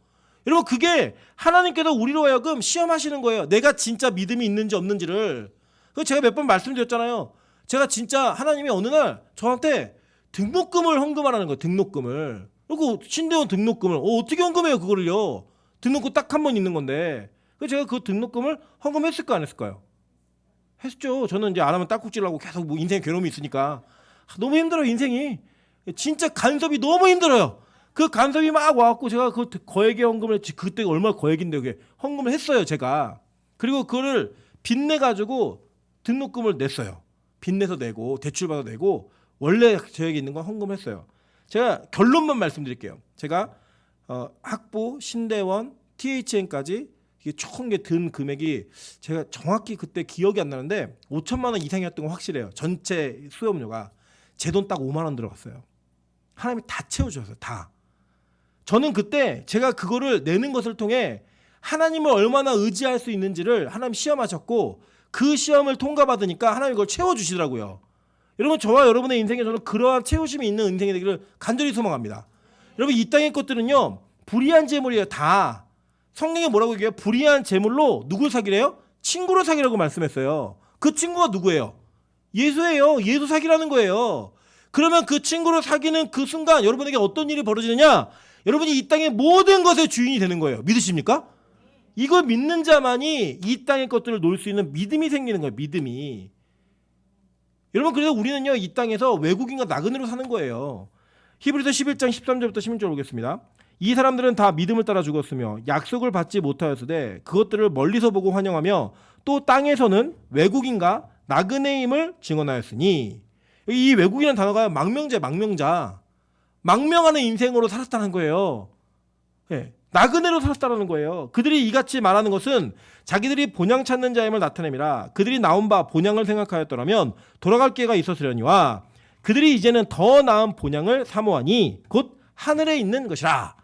여러분 그게 하나님께서 우리로 하여금 시험하시는 거예요. 내가 진짜 믿음이 있는지 없는지를. 그래서 제가 몇 번 말씀드렸잖아요. 제가 진짜 하나님이 어느 날 저한테 등록금을 헌금하라는 거예요. 등록금을. 그리고 신대원 등록금을 어떻게 헌금해요 그거를요. 등록금 딱 한 번 있는 건데. 그래서 제가 그 등록금을 헌금했을까 안 했을까요? 했죠. 저는 이제 안 하면 딱국질하고 계속 뭐 인생에 괴로움이 있으니까 너무 힘들어요 인생이. 진짜 간섭이 너무 힘들어요. 그 간섭이 막 와갖고 제가 그 거액의 헌금을 했지. 그때 얼마나 거액인데 그게 헌금을 했어요 제가. 그리고 그거를 빚내가지고 등록금을 냈어요. 빚내서 내고 대출받아 내고 원래 저에게 있는 건 헌금했어요. 제가 결론만 말씀드릴게요. 제가 학부, 신대원, THN까지 이게 총 든 금액이 제가 정확히 그때 기억이 안 나는데 5천만 원 이상이었던 건 확실해요. 전체 수업료가 제 돈 딱 5만 원 들어갔어요. 하나님이 다 채워주셨어요. 다. 저는 그때 제가 그거를 내는 것을 통해 하나님을 얼마나 의지할 수 있는지를 하나님 시험하셨고 그 시험을 통과받으니까 하나님 그걸 채워주시더라고요. 여러분 저와 여러분의 인생에 저는 그러한 채우심이 있는 인생이 되기를 간절히 소망합니다. 여러분 이 땅의 것들은요 불의한 재물이에요. 다. 성경에 뭐라고 얘기해요? 불의한 재물로 누굴 사기래요? 친구를 사기라고 말씀했어요. 그 친구가 누구예요? 예수예요. 예수 사기라는 거예요. 그러면 그 친구를 사귀는 그 순간 여러분에게 어떤 일이 벌어지느냐? 여러분이 이 땅의 모든 것의 주인이 되는 거예요. 믿으십니까? 이걸 믿는 자만이 이 땅의 것들을 놓을 수 있는 믿음이 생기는 거예요. 믿음이. 여러분 그래서 우리는요 이 땅에서 외국인과 나그네로 사는 거예요. 히브리서 11장 13절부터 16절 보겠습니다. 이 사람들은 다 믿음을 따라 죽었으며 약속을 받지 못하였으되 그것들을 멀리서 보고 환영하며 또 땅에서는 외국인과 나그네임을 증언하였으니 이 외국인이라는 단어가 망명자 망명하는 인생으로 살았다는 거예요. 네, 나그네로 살았다는 거예요. 그들이 이같이 말하는 것은 자기들이 본향 찾는 자임을 나타냄이라. 그들이 나온 바 본향을 생각하였더라면 돌아갈 기회가 있었으려니와 그들이 이제는 더 나은 본향을 사모하니 곧 하늘에 있는 것이라.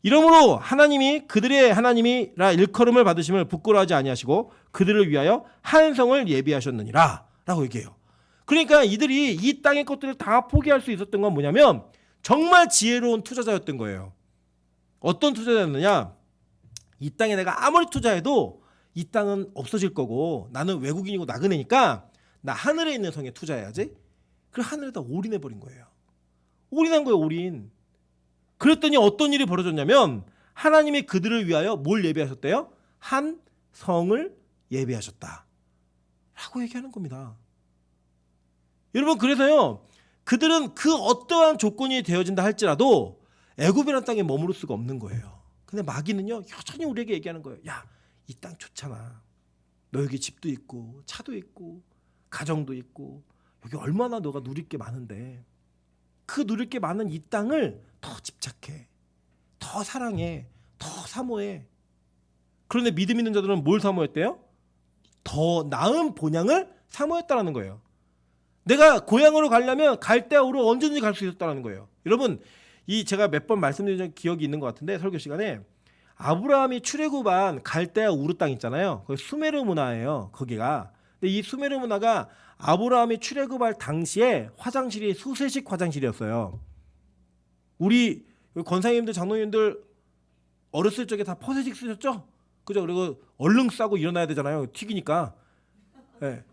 이러므로 하나님이 그들의 하나님이라 일컬음을 받으심을 부끄러워하지 아니하시고 그들을 위하여 한 성을 예비하셨느니라 라고 얘기해요. 그러니까 이들이 이 땅의 것들을 다 포기할 수 있었던 건 뭐냐면 정말 지혜로운 투자자였던 거예요. 어떤 투자자였느냐? 이 땅에 내가 아무리 투자해도 이 땅은 없어질 거고 나는 외국인이고 나그네니까 나 하늘에 있는 성에 투자해야지. 그걸 하늘에다 올인해버린 거예요. 올인한 거예요. 올인. 그랬더니 어떤 일이 벌어졌냐면 하나님이 그들을 위하여 뭘 예비하셨대요? 한 성을 예비하셨다 라고 얘기하는 겁니다. 여러분 그래서요 그들은 그 어떠한 조건이 되어진다 할지라도 애굽이라는 땅에 머무를 수가 없는 거예요. 근데 마귀는요 여전히 우리에게 얘기하는 거예요. 야, 이 땅 좋잖아. 너 여기 집도 있고 차도 있고 가정도 있고 여기 얼마나 너가 누릴 게 많은데 그 누릴 게 많은 이 땅을 더 집착해, 더 사랑해, 더 사모해. 그런데 믿음 있는 자들은 뭘 사모했대요? 더 나은 본향을 사모했다라는 거예요. 내가 고향으로 가려면 갈대아우로 언제든지 갈 수 있었다는 거예요. 여러분 이 제가 몇 번 말씀드린 기억이 있는 것 같은데 설교 시간에 아브라함이 출애굽한 갈대아 우르 땅 있잖아요. 거기 수메르 문화예요. 거기가. 근데 이 수메르 문화가 아브라함이 출애굽할 당시에 화장실이 수세식 화장실이었어요. 우리 권사님들 장로님들 어렸을 적에 다 퍼세식 쓰셨죠? 그죠? 그리고 얼른 싸고 일어나야 되잖아요. 튀기니까. 네.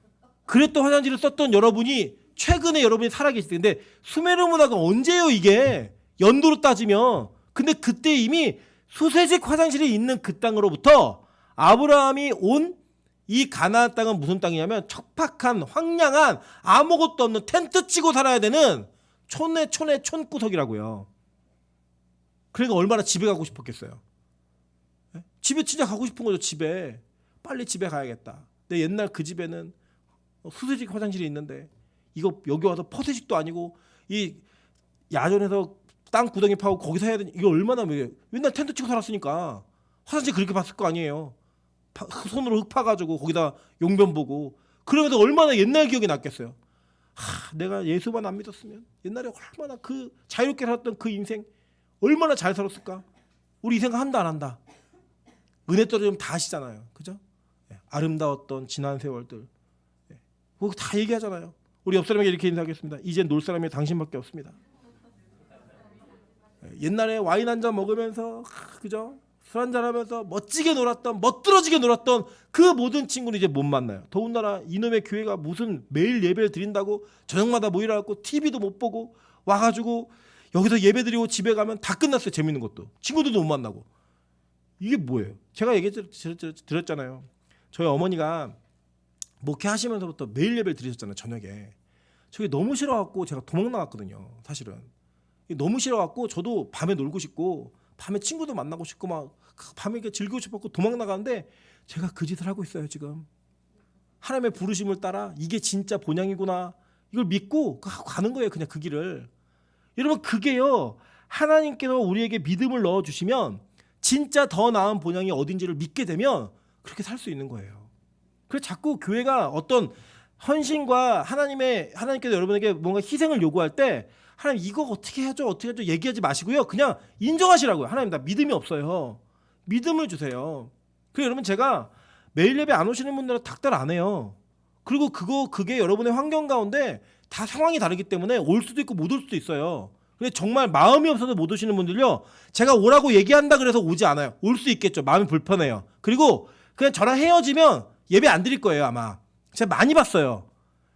그랬던 화장실을 썼던 여러분이 최근에 여러분이 살아계실 때, 근데 수메르 문화가 언제예요 이게? 연도로 따지면. 근데 그때 이미 수세식 화장실이 있는 그 땅으로부터 아브라함이 온 이 가나안 땅은 무슨 땅이냐면 척박한 황량한 아무것도 없는 텐트 치고 살아야 되는 촌의 촌구석이라고요. 그러니까 얼마나 집에 가고 싶었겠어요. 네? 집에 진짜 가고 싶은 거죠. 집에 빨리 집에 가야겠다. 근데 옛날 그 집에는 수세식 화장실이 있는데 이거 여기 와서 퍼세식도 아니고 이 야전에서 땅 구덩이 파고 거기서 해야 되니 이거 얼마나 맨날 텐트 치고 살았으니까 화장실 그렇게 봤을 거 아니에요. 손으로 흙 파가지고 거기다 용변 보고 그러면서 얼마나 옛날 기억이 났겠어요. 내가 예수만 안 믿었으면 옛날에 얼마나 그 자유롭게 살았던 그 인생 얼마나 잘 살았을까. 우리 이 생각 한다 안 한다. 은혜 떨어지면 다 아시잖아요. 그죠? 아름다웠던 지난 세월들 그거 다 얘기하잖아요. 우리 옆 사람에게 이렇게 인사하겠습니다. 이제 놀 사람이 당신밖에 없습니다. 옛날에 와인 한 잔 먹으면서 그죠? 술 한잔 하면서 멋지게 놀았던 멋들어지게 놀았던 그 모든 친구는 이제 못 만나요. 더군다나 이놈의 교회가 무슨 매일 예배를 드린다고 저녁마다 모이라고 TV도 못 보고 와가지고 여기서 예배 드리고 집에 가면 다 끝났어요. 재밌는 것도 친구들도 못 만나고. 이게 뭐예요? 제가 얘기 드렸잖아요. 저희 어머니가 목회하시면서부터 매일 예배를 드리셨잖아요. 저녁에. 저게 너무 싫어갖고 제가 도망 나갔거든요. 사실은 너무 싫어갖고 저도 밤에 놀고 싶고 밤에 친구도 만나고 싶고 막 밤에 이렇게 즐기고 싶었고 도망 나가는데 제가 그 짓을 하고 있어요. 지금 하나님의 부르심을 따라 이게 진짜 본향이구나 이걸 믿고 가는 거예요. 그냥 그 길을. 여러분 그게요, 하나님께서 우리에게 믿음을 넣어주시면 진짜 더 나은 본향이 어딘지를 믿게 되면 그렇게 살 수 있는 거예요. 그래서 자꾸 교회가 어떤 헌신과 하나님께서 여러분에게 뭔가 희생을 요구할 때 하나님 이거 어떻게 하죠 얘기하지 마시고요. 그냥 인정하시라고요. 하나님 나 믿음이 없어요. 믿음을 주세요. 그래서 여러분 제가 매일 예배 안 오시는 분들은 닥달 안 해요. 그리고 그게 여러분의 환경 가운데 다 상황이 다르기 때문에 올 수도 있고 못 올 수도 있어요. 근데 정말 마음이 없어서 못 오시는 분들요, 제가 오라고 얘기한다 그래서 오지 않아요. 올 수 있겠죠. 마음이 불편해요. 그리고 그냥 저랑 헤어지면 예배 안 드릴 거예요. 아마 제가 많이 봤어요.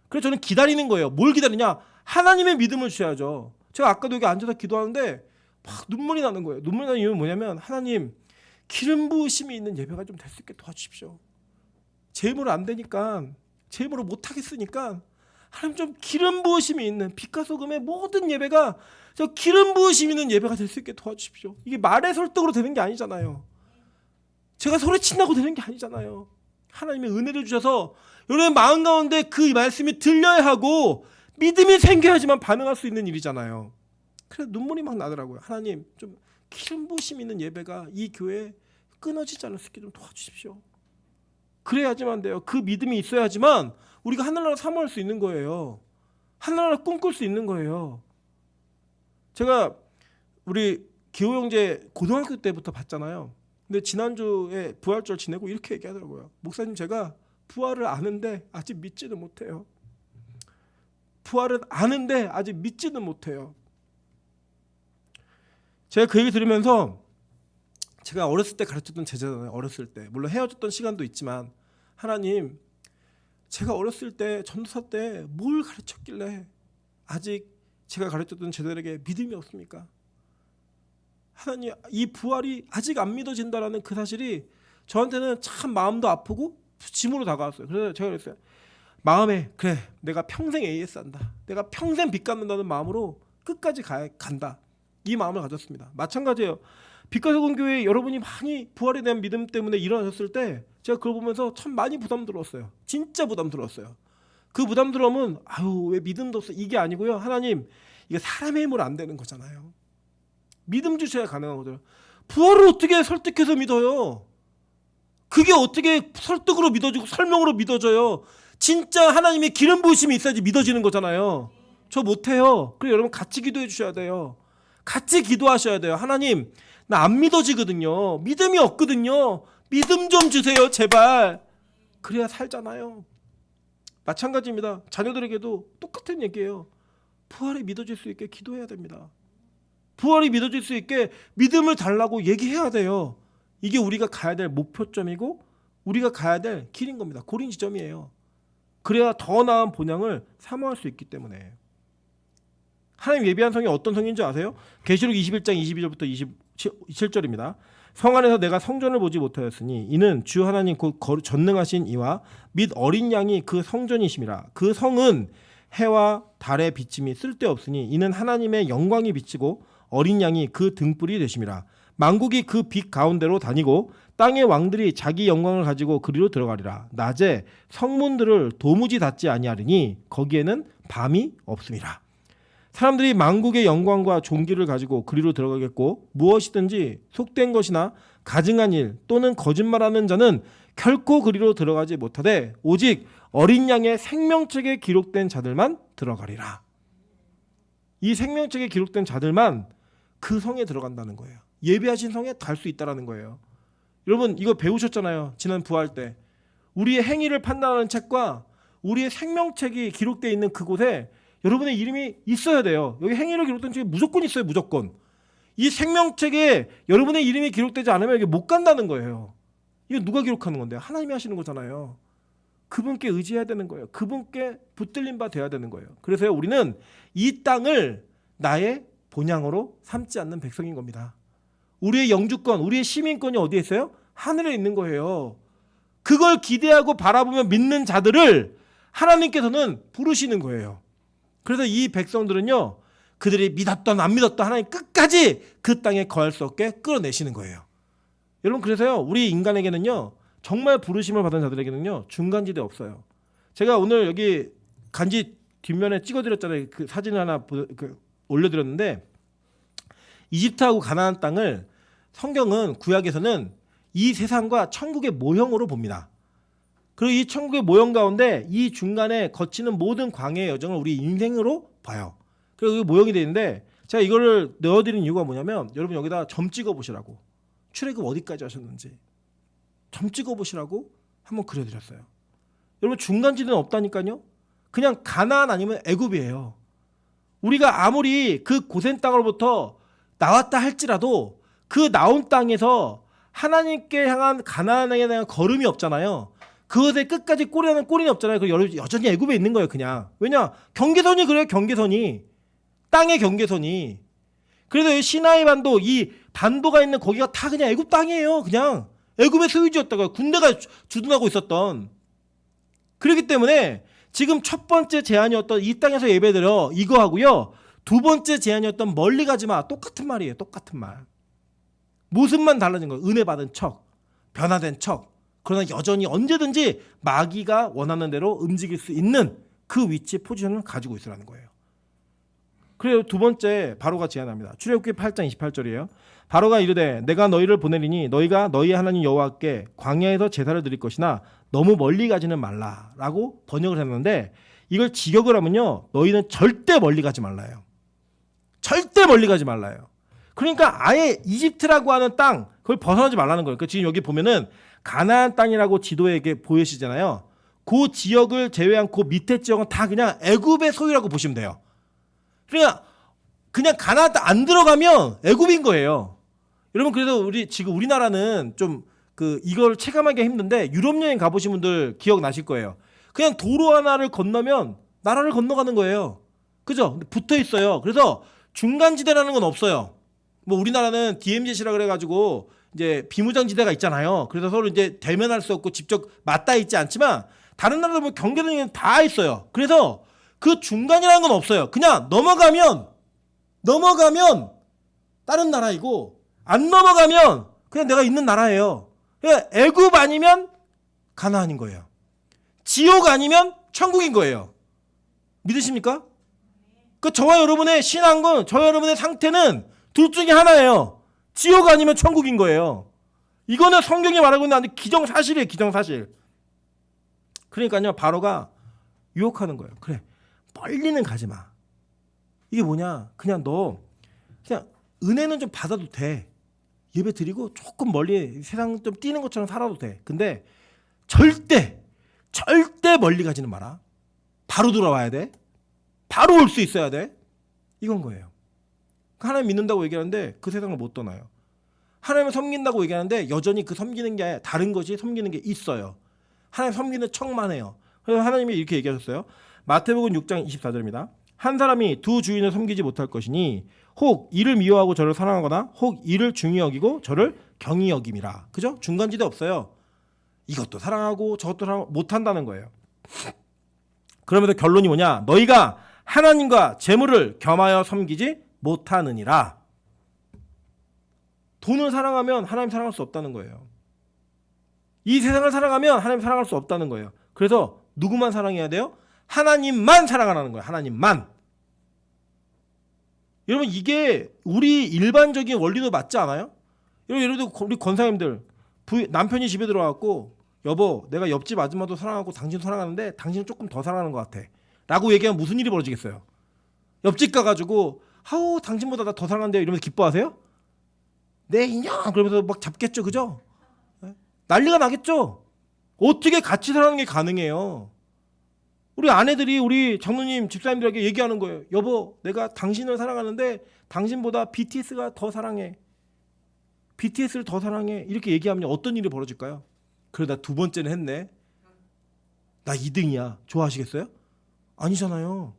그래서 저는 기다리는 거예요. 뭘 기다리냐? 하나님의 믿음을 주셔야죠. 제가 아까도 여기 앉아서 기도하는데 막 눈물이 나는 거예요. 눈물이 나는 이유는 뭐냐면 하나님 기름 부으심이 있는 예배가 좀 될 수 있게 도와주십시오. 제 힘으로 안 되니까, 제 힘으로 못 하겠으니까 하나님 좀 기름 부으심이 있는 빛과 소금의 모든 예배가 저 기름 부으심 있는 예배가 될 수 있게 도와주십시오. 이게 말의 설득으로 되는 게 아니잖아요. 제가 소리친다고 되는 게 아니잖아요. 하나님의 은혜를 주셔서 여러분 마음 가운데 그 말씀이 들려야 하고 믿음이 생겨야지만 반응할 수 있는 일이잖아요. 그래서 눈물이 막 나더라고요. 하나님 좀 기름 부으심 있는 예배가 이 교회에 끊어지지 않을 수 있게 좀 도와주십시오. 그래야지만 돼요. 그 믿음이 있어야지만 우리가 하늘나라 사모할 수 있는 거예요. 하늘나라 꿈꿀 수 있는 거예요. 제가 우리 기호 형제 고등학교 때부터 봤잖아요. 근데 지난주에 부활절 지내고 이렇게 얘기하더라고요. 목사님 제가 부활을 아는데 아직 믿지는 못해요. 부활은 아는데 아직 믿지는 못해요. 제가 그 얘기 들으면서 제가 어렸을 때 가르쳤던 제자잖아요. 어렸을 때 물론 헤어졌던 시간도 있지만 하나님 제가 어렸을 때 전도사 때 뭘 가르쳤길래 아직 제가 가르쳤던 제자들에게 믿음이 없습니까? 하나님 이 부활이 아직 안 믿어진다라는 그 사실이 저한테는 참 마음도 아프고 짐으로 다가왔어요. 그래서 제가 그랬어요. 마음에 그래 내가 평생 AS 한다. 내가 평생 빚 갚는다는 마음으로 끝까지 간다. 이 마음을 가졌습니다. 마찬가지예요. 빛과 소금 교회 여러분이 많이 부활에 대한 믿음 때문에 일어나셨을 때 제가 그걸 보면서 참 많이 부담스러웠어요. 진짜 부담스러웠어요. 그 부담스러움은 아유 왜 믿음도 없어 이게 아니고요. 하나님 이게 사람의 힘으로 안 되는 거잖아요. 믿음 주셔야 가능한 거죠. 부활을 어떻게 설득해서 믿어요? 그게 어떻게 설득으로 믿어지고 설명으로 믿어져요? 진짜 하나님의 기름 부으심이 있어야지 믿어지는 거잖아요. 저 못해요. 그래서 여러분 같이 기도해 주셔야 돼요. 같이 기도하셔야 돼요. 하나님 나 안 믿어지거든요. 믿음이 없거든요. 믿음 좀 주세요 제발. 그래야 살잖아요. 마찬가지입니다. 자녀들에게도 똑같은 얘기예요. 부활이 믿어질 수 있게 기도해야 됩니다. 부활이 믿어질 수 있게 믿음을 달라고 얘기해야 돼요. 이게 우리가 가야 될 목표점이고 우리가 가야 될 길인 겁니다. 고린 지점이에요. 그래야 더 나은 본향을 사모할 수 있기 때문에. 하나님 예비한 성이 어떤 성인지 아세요? 계시록 21장 22절부터 27절입니다. 성 안에서 내가 성전을 보지 못하였으니 이는 주 하나님 곧 전능하신 이와 및 어린 양이 그 성전이심이라. 그 성은 해와 달의 비침이 쓸데없으니 이는 하나님의 영광이 비치고 어린 양이 그 등불이 되심이라. 만국이 그 빛 가운데로 다니고 땅의 왕들이 자기 영광을 가지고 그리로 들어가리라. 낮에 성문들을 도무지 닫지 아니하리니 거기에는 밤이 없음이라. 사람들이 만국의 영광과 존귀를 가지고 그리로 들어가겠고 무엇이든지 속된 것이나 가증한 일 또는 거짓말하는 자는 결코 그리로 들어가지 못하되 오직 어린 양의 생명책에 기록된 자들만 들어가리라. 이 생명책에 기록된 자들만 그 성에 들어간다는 거예요. 예비하신 성에 갈 수 있다는 거예요. 여러분 이거 배우셨잖아요. 지난 부활 때. 우리의 행위를 판단하는 책과 우리의 생명책이 기록되어 있는 그곳에 여러분의 이름이 있어야 돼요. 여기 행위를 기록된 책에 무조건 있어요. 무조건. 이 생명책에 여러분의 이름이 기록되지 않으면 여기 못 간다는 거예요. 이거 누가 기록하는 건데요? 하나님이 하시는 거잖아요. 그분께 의지해야 되는 거예요. 그분께 붙들린 바 돼야 되는 거예요. 그래서 우리는 이 땅을 나의 본향으로 삼지 않는 백성인 겁니다. 우리의 영주권, 우리의 시민권이 어디에 있어요? 하늘에 있는 거예요. 그걸 기대하고 바라보며 믿는 자들을 하나님께서는 부르시는 거예요. 그래서 이 백성들은요, 그들이 믿었던 안 믿었던 하나님 끝까지 그 땅에 거할 수 없게 끌어내시는 거예요. 여러분 그래서요, 우리 인간에게는요, 정말 부르심을 받은 자들에게는요, 중간지대 없어요. 제가 오늘 여기 간지 뒷면에 찍어드렸잖아요. 그 사진을 하나 올려드렸는데, 이집트하고 가나안 땅을 성경은 구약에서는 이 세상과 천국의 모형으로 봅니다. 그리고 이 천국의 모형 가운데 이 중간에 거치는 모든 광야의 여정을 우리 인생으로 봐요. 그리고 그 모형이 되어 있는데 제가 이거를 넣어드린 이유가 뭐냐면 여러분 여기다 점 찍어보시라고. 출애굽 어디까지 하셨는지 점 찍어보시라고 한번 그려드렸어요. 여러분 중간지대는 없다니까요. 그냥 가나안 아니면 애굽이에요. 우리가 아무리 그 고센 땅으로부터 나왔다 할지라도 그 나온 땅에서 하나님께 향한 가나안에 대한 걸음이 없잖아요. 그것에 끝까지 꼬리는 꼬리는 없잖아요. 그 여전히 애굽에 있는 거예요. 그냥. 왜냐? 경계선이 그래요. 경계선이. 땅의 경계선이. 그래서 시나이 반도 이 반도가 있는 거기가 다 그냥 애굽 땅이에요. 그냥. 애굽의 소유지였다가 군대가 주둔하고 있었던. 그렇기 때문에 지금 첫 번째 제안이었던 이 땅에서 예배드려 이거 하고요. 두 번째 제안이었던 멀리 가지 마. 똑같은 말이에요. 똑같은 말. 모습만 달라진 거예요. 은혜 받은 척. 변화된 척. 그러나 여전히 언제든지 마귀가 원하는 대로 움직일 수 있는 그 위치 포지션을 가지고 있으라는 거예요. 그래요. 두 번째 바로가 제안합니다. 출애굽기 8장 28절이에요. 바로가 이르되 내가 너희를 보내리니 너희가 너희 하나님 여호와께 광야에서 제사를 드릴 것이나 너무 멀리 가지는 말라라고 번역을 했는데 이걸 직역을 하면요. 너희는 절대 멀리 가지 말라요. 절대 멀리 가지 말라요. 그러니까 아예 이집트라고 하는 땅 그걸 벗어나지 말라는 거예요. 그러니까 지금 여기 보면은 가나안 땅이라고 지도에 보이시잖아요. 그 지역을 제외한 그 밑에 지역은 다 그냥 애굽의 소유라고 보시면 돼요. 그러니까 그냥 가나안 땅 안 들어가면 애굽인 거예요. 여러분 그래서 지금 우리나라는 좀 이걸 체감하기 힘든데 유럽 여행 가보신 분들 기억나실 거예요. 그냥 도로 하나를 건너면 나라를 건너가는 거예요. 그죠? 붙어 있어요. 그래서 중간지대라는 건 없어요. 뭐 우리나라는 DMZC라 그래가지고 이제 비무장지대가 있잖아요. 그래서 서로 이제 대면할 수 없고 직접 맞닿아 있지 않지만 다른 나라도 뭐 경계선이 다 있어요. 그래서 그 중간이라는 건 없어요. 그냥 넘어가면 다른 나라이고 안 넘어가면 그냥 내가 있는 나라예요. 그러니까 애굽 아니면 가나안인 거예요. 지옥 아니면 천국인 거예요. 믿으십니까? 그 저와 여러분의 신앙은 저와 여러분의 상태는 둘 중에 하나예요. 지옥 아니면 천국인 거예요. 이거는 성경이 말하고 있는 기정사실이에요. 기정사실. 그러니까요. 바로가 유혹하는 거예요. 그래. 멀리는 가지 마. 이게 뭐냐. 그냥 은혜는 좀 받아도 돼. 예배 드리고 조금 멀리 세상 좀 뛰는 것처럼 살아도 돼. 근데 절대 멀리 가지는 마라. 바로 돌아와야 돼. 바로 올 수 있어야 돼. 이건 거예요. 하나님 믿는다고 얘기하는데 그 세상을 못 떠나요. 하나님을 섬긴다고 얘기하는데 여전히 그 섬기는 게 다른 것이 섬기는 게 있어요. 하나님 섬기는 척만 해요. 그래서 하나님이 이렇게 얘기하셨어요. 마태복음 6장 24절입니다. 한 사람이 두 주인을 섬기지 못할 것이니 혹 이를 미워하고 저를 사랑하거나 혹 이를 중히 여기고 저를 경히 여김이라. 그죠? 중간지대 없어요. 이것도 사랑하고 저것도 사랑 못한다는 거예요. 그러면서 결론이 뭐냐? 너희가 하나님과 재물을 겸하여 섬기지 못하느니라. 돈을 사랑하면 하나님 사랑할 수 없다는 거예요. 이 세상을 사랑하면 하나님 사랑할 수 없다는 거예요. 그래서 누구만 사랑해야 돼요? 하나님만 사랑하라는 거예요. 하나님만. 여러분 이게 우리 일반적인 원리도 맞지 않아요? 여러분 예를 들어 우리 권사님들 남편이 집에 들어와갖고 여보 내가 옆집 아줌마도 사랑하고 당신 사랑하는데 당신은 조금 더 사랑하는 것 같아 라고 얘기하면 무슨 일이 벌어지겠어요? 옆집 가가지고 아우 당신보다 나 더 사랑한대요 이러면서 기뻐하세요? 내 인형 그러면서 막 잡겠죠 그죠? 난리가 나겠죠? 어떻게 같이 사랑하는 게 가능해요? 우리 아내들이 우리 장로님 집사님들에게 얘기하는 거예요. 여보 내가 당신을 사랑하는데 당신보다 BTS가 더 사랑해. BTS를 더 사랑해. 이렇게 얘기하면 어떤 일이 벌어질까요? 그러다 두 번째는 했네. 나 2등이야. 좋아하시겠어요? 아니잖아요.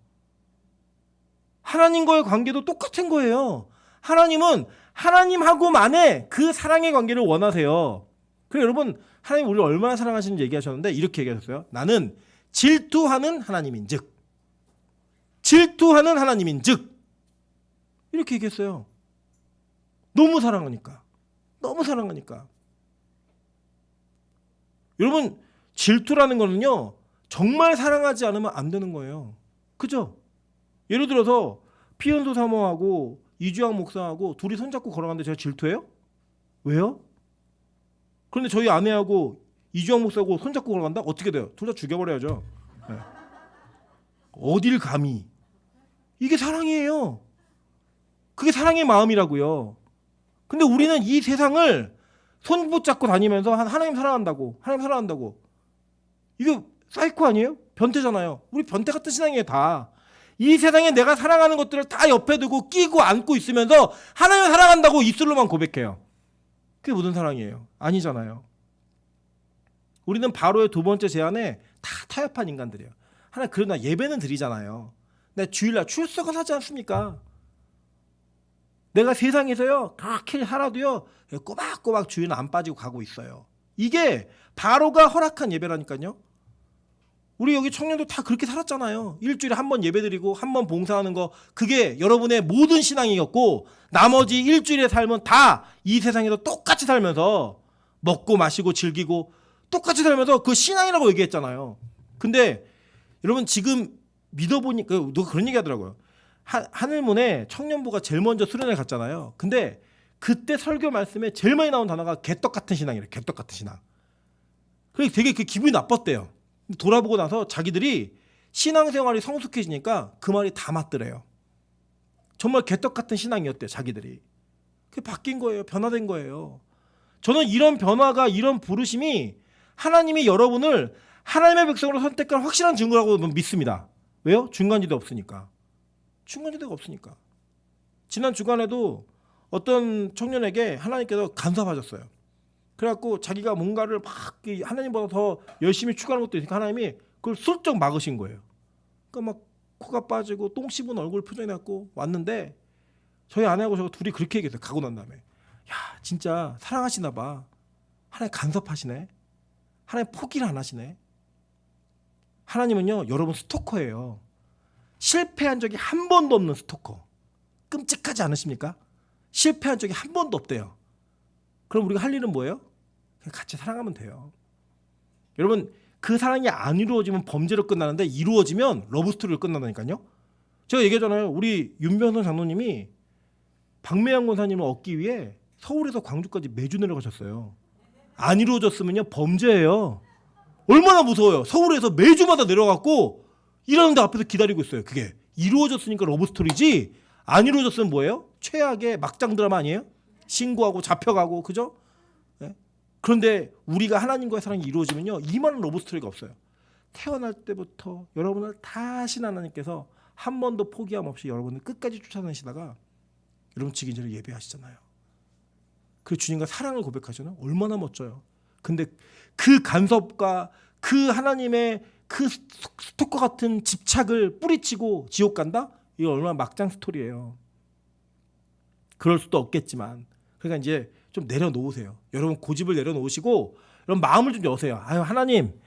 하나님과의 관계도 똑같은 거예요. 하나님은 하나님하고만의 그 사랑의 관계를 원하세요. 그래서 여러분 하나님 우리를 얼마나 사랑하시는지 얘기하셨는데 이렇게 얘기하셨어요. 나는 질투하는 하나님인즉 질투하는 하나님인즉 이렇게 얘기했어요. 너무 사랑하니까. 너무 사랑하니까. 여러분 질투라는 거는요. 정말 사랑하지 않으면 안 되는 거예요. 그죠? 예를 들어서 피은도 사모하고 이주영 목사하고 둘이 손잡고 걸어가는데 제가 질투해요? 왜요? 그런데 저희 아내하고 이주영 목사하고 손잡고 걸어간다? 어떻게 돼요? 둘 다 죽여버려야죠. 네. 어딜 감히. 이게 사랑이에요. 그게 사랑의 마음이라고요. 근데 우리는 이 세상을 손 붙잡고 다니면서 하나님 사랑한다고 하나님 사랑한다고 이거 사이코 아니에요? 변태잖아요. 우리 변태 같은 신앙이에요 다. 이 세상에 내가 사랑하는 것들을 다 옆에 두고 끼고 안고 있으면서 하나님을 사랑한다고 입술로만 고백해요. 그게 무슨 사랑이에요? 아니잖아요. 우리는 바로의 두 번째 제안에 다 타협한 인간들이에요. 하나님 그러나 예배는 드리잖아요. 근데 주일날 출석을 하지 않습니까? 내가 세상에서요 그렇게 살아도요 꼬박꼬박 주일은 안 빠지고 가고 있어요. 이게 바로가 허락한 예배라니까요. 우리 여기 청년도 다 그렇게 살았잖아요. 일주일에 한 번 예배드리고 한 번 봉사하는 거 그게 여러분의 모든 신앙이었고 나머지 일주일의 삶은 다 이 세상에서 똑같이 살면서 먹고 마시고 즐기고 똑같이 살면서 그 신앙이라고 얘기했잖아요. 근데 여러분 지금 믿어보니까 누가 그런 얘기 하더라고요. 하늘문에 청년부가 제일 먼저 수련회 갔잖아요. 근데 그때 설교 말씀에 제일 많이 나온 단어가 개떡 같은 신앙이래요. 개떡 같은 신앙. 그래서 되게 그 기분이 나빴대요. 돌아보고 나서 자기들이 신앙생활이 성숙해지니까 그 말이 다 맞더래요. 정말 개떡 같은 신앙이었대요. 자기들이. 그게 바뀐 거예요. 변화된 거예요. 저는 이런 변화가 이런 부르심이 하나님이 여러분을 하나님의 백성으로 선택한 확실한 증거라고 믿습니다. 왜요? 중간지대 없으니까. 중간지대가 없으니까. 지난 주간에도 어떤 청년에게 하나님께서 간섭하셨어요. 그래갖고 자기가 뭔가를 막 하나님보다 더 열심히 추구하는 것도 있으니까 하나님이 그걸 슬쩍 막으신 거예요. 그러니까 막 코가 빠지고 똥 씹은 얼굴 표정이 났고 왔는데 저희 아내하고 저 둘이 그렇게 얘기했어요. 가고 난 다음에 야 진짜 사랑하시나 봐. 하나님 간섭하시네. 하나님 포기를 안 하시네. 하나님은요 여러분 스토커예요. 실패한 적이 한 번도 없는 스토커. 끔찍하지 않으십니까? 실패한 적이 한 번도 없대요. 그럼 우리가 할 일은 뭐예요? 그냥 같이 사랑하면 돼요. 여러분 그 사랑이 안 이루어지면 범죄로 끝나는데 이루어지면 러브스토리로 끝난다니까요. 제가 얘기했잖아요. 우리 윤변선 장로님이 박매영 권사님을 얻기 위해 서울에서 광주까지 매주 내려가셨어요. 안 이루어졌으면요 범죄예요. 얼마나 무서워요. 서울에서 매주마다 내려갔고 일하는데 앞에서 기다리고 있어요. 그게 이루어졌으니까 러브스토리지 안 이루어졌으면 뭐예요? 최악의 막장 드라마 아니에요? 신고하고 잡혀가고 그죠? 네? 그런데 우리가 하나님과의 사랑이 이루어지면요 이만한 러브스토리가 없어요. 태어날 때부터 여러분을 다 하신 하나님께서 한 번도 포기함 없이 여러분을 끝까지 쫓아다니시다가 여러분 직인제를 예배하시잖아요. 그 주님과 사랑을 고백하잖아요. 얼마나 멋져요. 근데 그 간섭과 그 하나님의 그 스토커 같은 집착을 뿌리치고 지옥 간다? 이거 얼마나 막장 스토리예요. 그럴 수도 없겠지만 그러니까 이제 좀 내려놓으세요. 여러분 고집을 내려놓으시고 여러분 마음을 좀 여세요. 아유 하나님,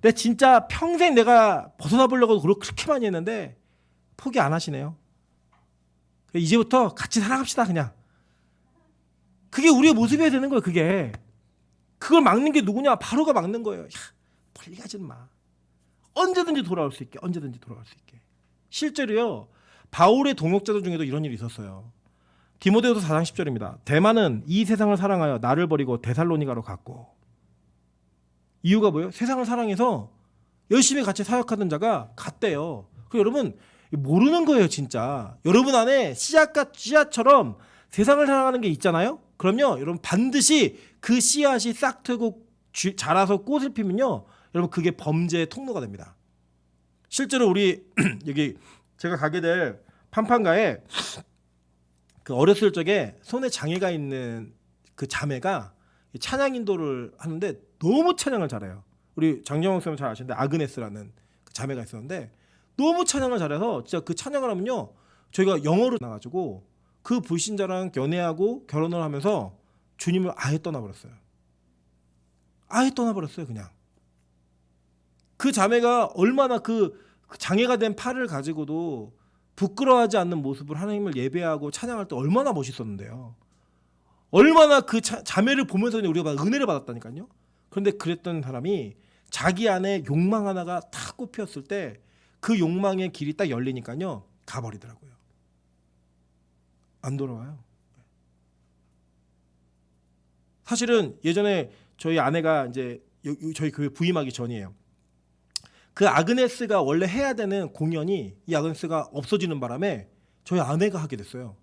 내 진짜 평생 내가 벗어나 보려고 그렇게 많이 했는데 포기 안 하시네요. 이제부터 같이 살아갑시다 그냥. 그게 우리의 모습이어야 되는 거예요. 그걸 막는 게 누구냐? 바로가 막는 거예요. 야, 멀리 가지 마. 언제든지 돌아올 수 있게. 언제든지 돌아올 수 있게. 실제로요. 바울의 동역자들 중에도 이런 일이 있었어요. 디모데후서 4장 10절입니다. 대마는 이 세상을 사랑하여 나를 버리고 데살로니가로 갔고. 이유가 뭐예요? 세상을 사랑해서 열심히 같이 사역하던 자가 갔대요. 여러분 모르는 거예요 진짜. 여러분 안에 씨앗과 씨앗처럼 세상을 사랑하는 게 있잖아요. 그럼요 여러분 반드시 그 씨앗이 싹 트고 자라서 꽃을 피면요 여러분 그게 범죄의 통로가 됩니다. 실제로 우리 여기 제가 가게 될 판판가에 그 어렸을 적에 손에 장애가 있는 그 자매가 찬양 인도를 하는데 너무 찬양을 잘해요. 우리 장정영 선생님 잘 아시는데 아그네스라는 그 자매가 있었는데 너무 찬양을 잘해서 진짜 그 찬양을 하면요 저희가 영어로 나가지고 그 불신자랑 연애하고 결혼을 하면서 주님을 아예 떠나버렸어요. 아예 떠나버렸어요 그냥. 그 자매가 얼마나 그 장애가 된 팔을 가지고도 부끄러워하지 않는 모습을 하나님을 예배하고 찬양할 때 얼마나 멋있었는데요. 얼마나 그 자매를 보면서 우리가 막 은혜를 받았다니까요. 그런데 그랬던 사람이 자기 안에 욕망 하나가 탁 꼽혔을 때 그 욕망의 길이 딱 열리니까요 가버리더라고요. 안 돌아와요. 사실은 예전에 저희 아내가 이제 저희 교회 부임하기 전이에요. 그 아그네스가 원래 해야 되는 공연이 이 아그네스가 없어지는 바람에 저희 아내가 하게 됐어요.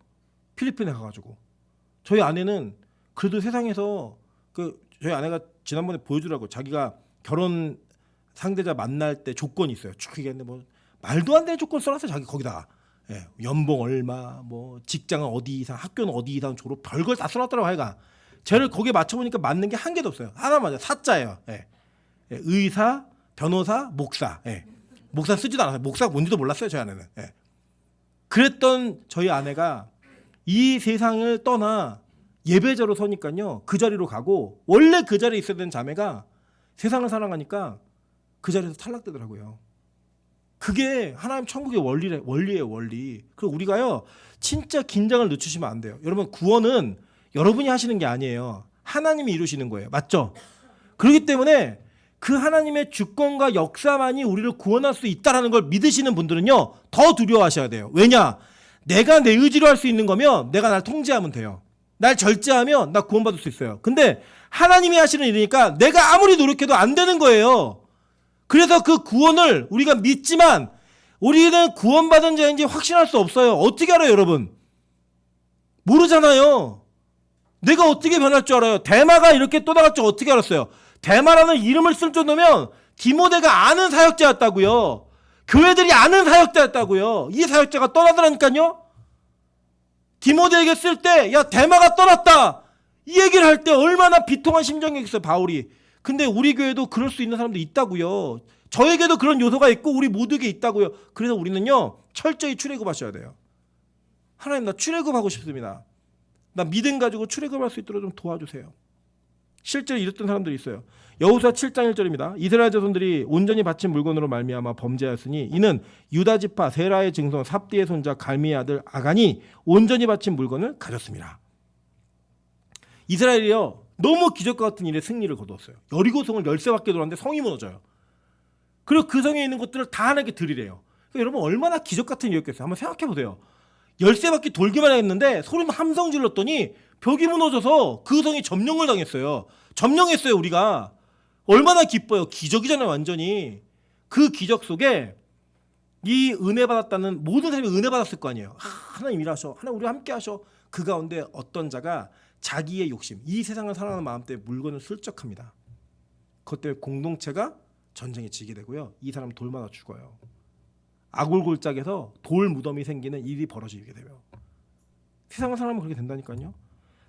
필리핀에 가가지고. 저희 아내는 그래도 세상에서 저희 아내가 지난번에 보여주라고 자기가 결혼 상대자 만날 때 조건이 있어요. 쭉 얘기했는데 뭐 말도 안 되는 조건 써놨어요. 자기 거기다가 연봉 얼마, 뭐 직장은 어디 이상, 학교는 어디 이상 졸업, 별걸 다 써놨더라고 하여간. 쟤를 거기에 맞춰보니까 맞는 게 한 개도 없어요. 하나 맞아요. 사자예요. 의사, 변호사, 목사. 목사 쓰지도 않았어요. 목사가 뭔지도 몰랐어요. 저희 아내는. 그랬던 저희 아내가 이 세상을 떠나 예배자로 서니까요. 그 자리로 가고 원래 그 자리에 있어야 되는 자매가 세상을 사랑하니까 그 자리에서 탈락되더라고요. 그게 하나님 천국의 원리예요. 원리. 그리고 우리가요. 진짜 긴장을 늦추시면 안 돼요. 여러분 구원은 여러분이 하시는 게 아니에요. 하나님이 이루시는 거예요. 맞죠? 그렇기 때문에 그 하나님의 주권과 역사만이 우리를 구원할 수 있다는 걸 믿으시는 분들은요. 더 두려워하셔야 돼요. 왜냐? 내가 내 의지로 할 수 있는 거면 내가 날 통제하면 돼요. 날 절제하면 나 구원받을 수 있어요. 근데 하나님이 하시는 일이니까 내가 아무리 노력해도 안 되는 거예요. 그래서 그 구원을 우리가 믿지만 우리는 구원받은 자인지 확신할 수 없어요. 어떻게 알아요 여러분? 모르잖아요. 내가 어떻게 변할 줄 알아요? 대마가 이렇게 떠나갈 줄 어떻게 알았어요? 대마라는 이름을 쓸 정도면 디모데가 아는 사역자였다고요. 교회들이 아는 사역자였다고요. 이 사역자가 떠나더라니까요. 디모데에게 쓸 때 야 대마가 떠났다 이 얘기를 할 때 얼마나 비통한 심정이겠어요 바울이. 근데 우리 교회도 그럴 수 있는 사람도 있다고요. 저에게도 그런 요소가 있고 우리 모두에게 있다고요. 그래서 우리는요 철저히 출애굽하셔야 돼요. 하나님 나 출애굽하고 싶습니다. 나 믿음 가지고 출애굽할 수 있도록 좀 도와주세요. 실제로 이랬던 사람들이 있어요. 여호수아 7장 1절입니다. 이스라엘 자손들이 온전히 바친 물건으로 말미암아 범죄하였으니 이는 유다 지파 세라의 증손 삽디의 손자 갈미의 아들 아간이 온전히 바친 물건을 가졌습니다. 이스라엘이요 너무 기적과 같은 일에 승리를 거두었어요. 여리고성을 열쇠밖에 돌았는데 성이 무너져요. 그리고 그 성에 있는 것들을 다 하나님께 드리래요. 그러니까 여러분 얼마나 기적 같은 일이었겠어요. 한번 생각해 보세요. 열쇠밖에 돌기만 했는데 소리 함성 질렀더니 벽이 무너져서 그 성이 점령을 당했어요. 점령했어요 우리가. 얼마나 기뻐요. 기적이잖아요 완전히. 그 기적 속에 이 은혜 받았다는 모든 사람이 은혜 받았을 거 아니에요. 하나님 일하셔. 하나님 우리와 함께 하셔. 그 가운데 어떤 자가 자기의 욕심, 이 세상을 사랑하는 마음 때문에 물건을 슬쩍합니다. 그것 때문에 공동체가 전쟁에 지게 되고요. 이 사람 돌 맞아 죽어요. 아골골짝에서 돌 무덤이 생기는 일이 벌어지게 돼요. 세상을 사랑하면 그렇게 된다니까요.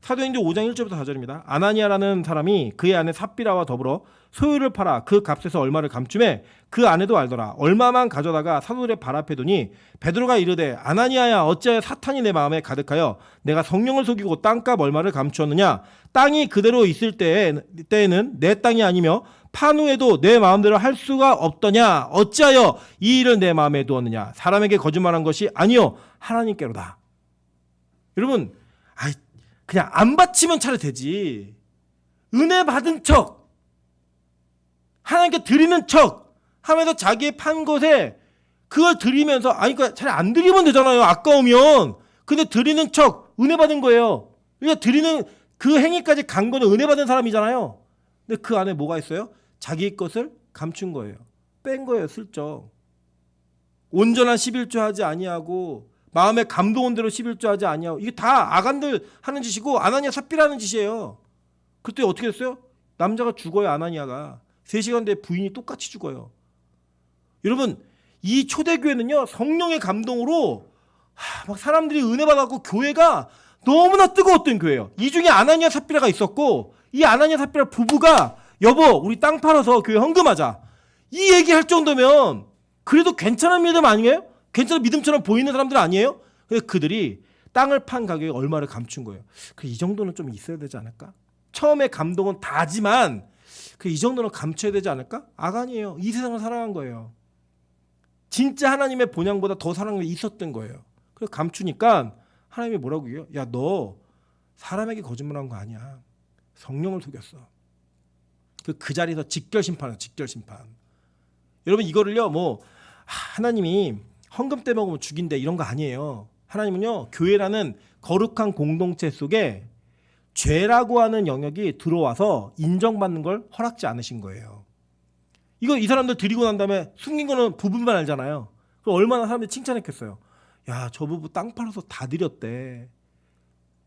사도행전 5장 1절부터 4절입니다. 아나니아라는 사람이 그의 아내 삽비라와 더불어 소유를 팔아 그 값에서 얼마를 감춤해 그 아내도 알더라. 얼마만 가져다가 사도들의 발 앞에 두니 베드로가 이르되 아나니아야 어찌하여 사탄이 내 마음에 가득하여 내가 성령을 속이고 땅값 얼마를 감추었느냐. 땅이 그대로 있을 때에는 내 땅이 아니며 판 후에도 내 마음대로 할 수가 없더냐. 어찌하여 이 일을 내 마음에 두었느냐. 사람에게 거짓말한 것이 아니요 하나님께로다. 여러분 그냥 안 바치면 차라리 되지. 은혜 받은 척 하나님께 드리는 척 하면서 자기의 판 것에 그걸 드리면서 그러니까 차라리 안 드리면 되잖아요. 아까우면. 근데 드리는 척 은혜 받은 거예요. 그러니까 드리는 그 행위까지 간 거는 은혜 받은 사람이잖아요. 근데 그 안에 뭐가 있어요? 자기 것을 감춘 거예요. 뺀 거예요. 슬쩍. 온전한 11조 하지 아니하고 마음에 감동 온 대로 11조 하지 아니하고 이게 다 아간들 하는 짓이고 아나니아 삽비라는 짓이에요. 그때 어떻게 됐어요? 남자가 죽어요. 아나니아가. 3시간 뒤에 부인이 똑같이 죽어요. 여러분 이 초대교회는요 성령의 감동으로 막 사람들이 은혜 받았고 교회가 너무나 뜨거웠던 교회예요. 이 중에 아나니아 삽비라가 있었고 이 아나니아 삽비라 부부가 여보 우리 땅 팔아서 교회 헌금하자 이 얘기할 정도면 그래도 괜찮은 믿음 아니에요? 괜찮은 믿음처럼 보이는 사람들 아니에요? 근데 그들이 땅을 판 가격에 얼마를 감춘 거예요. 이 정도는 좀 있어야 되지 않을까? 처음에 감동은 다지만 이 정도는 감춰야 되지 않을까? 아간이에요. 이 세상을 사랑한 거예요. 진짜 하나님의 본향보다 더 사랑한 게 있었던 거예요. 그래서 감추니까 하나님이 뭐라고 해요? 야, 너 사람에게 거짓말한 거 아니야. 성령을 속였어. 그 자리에서 직결심판이에요. 직결심판. 여러분 이거를요 하나님이 헌금 떼먹으면 죽인대 이런 거 아니에요. 하나님은요 교회라는 거룩한 공동체 속에 죄라고 하는 영역이 들어와서 인정받는 걸 허락지 않으신 거예요. 이거 이 사람들 드리고 난 다음에 숨긴 거는 부분만 알잖아요. 그럼 얼마나 사람들이 칭찬했겠어요. 야, 저 부부 땅 팔아서 다 드렸대.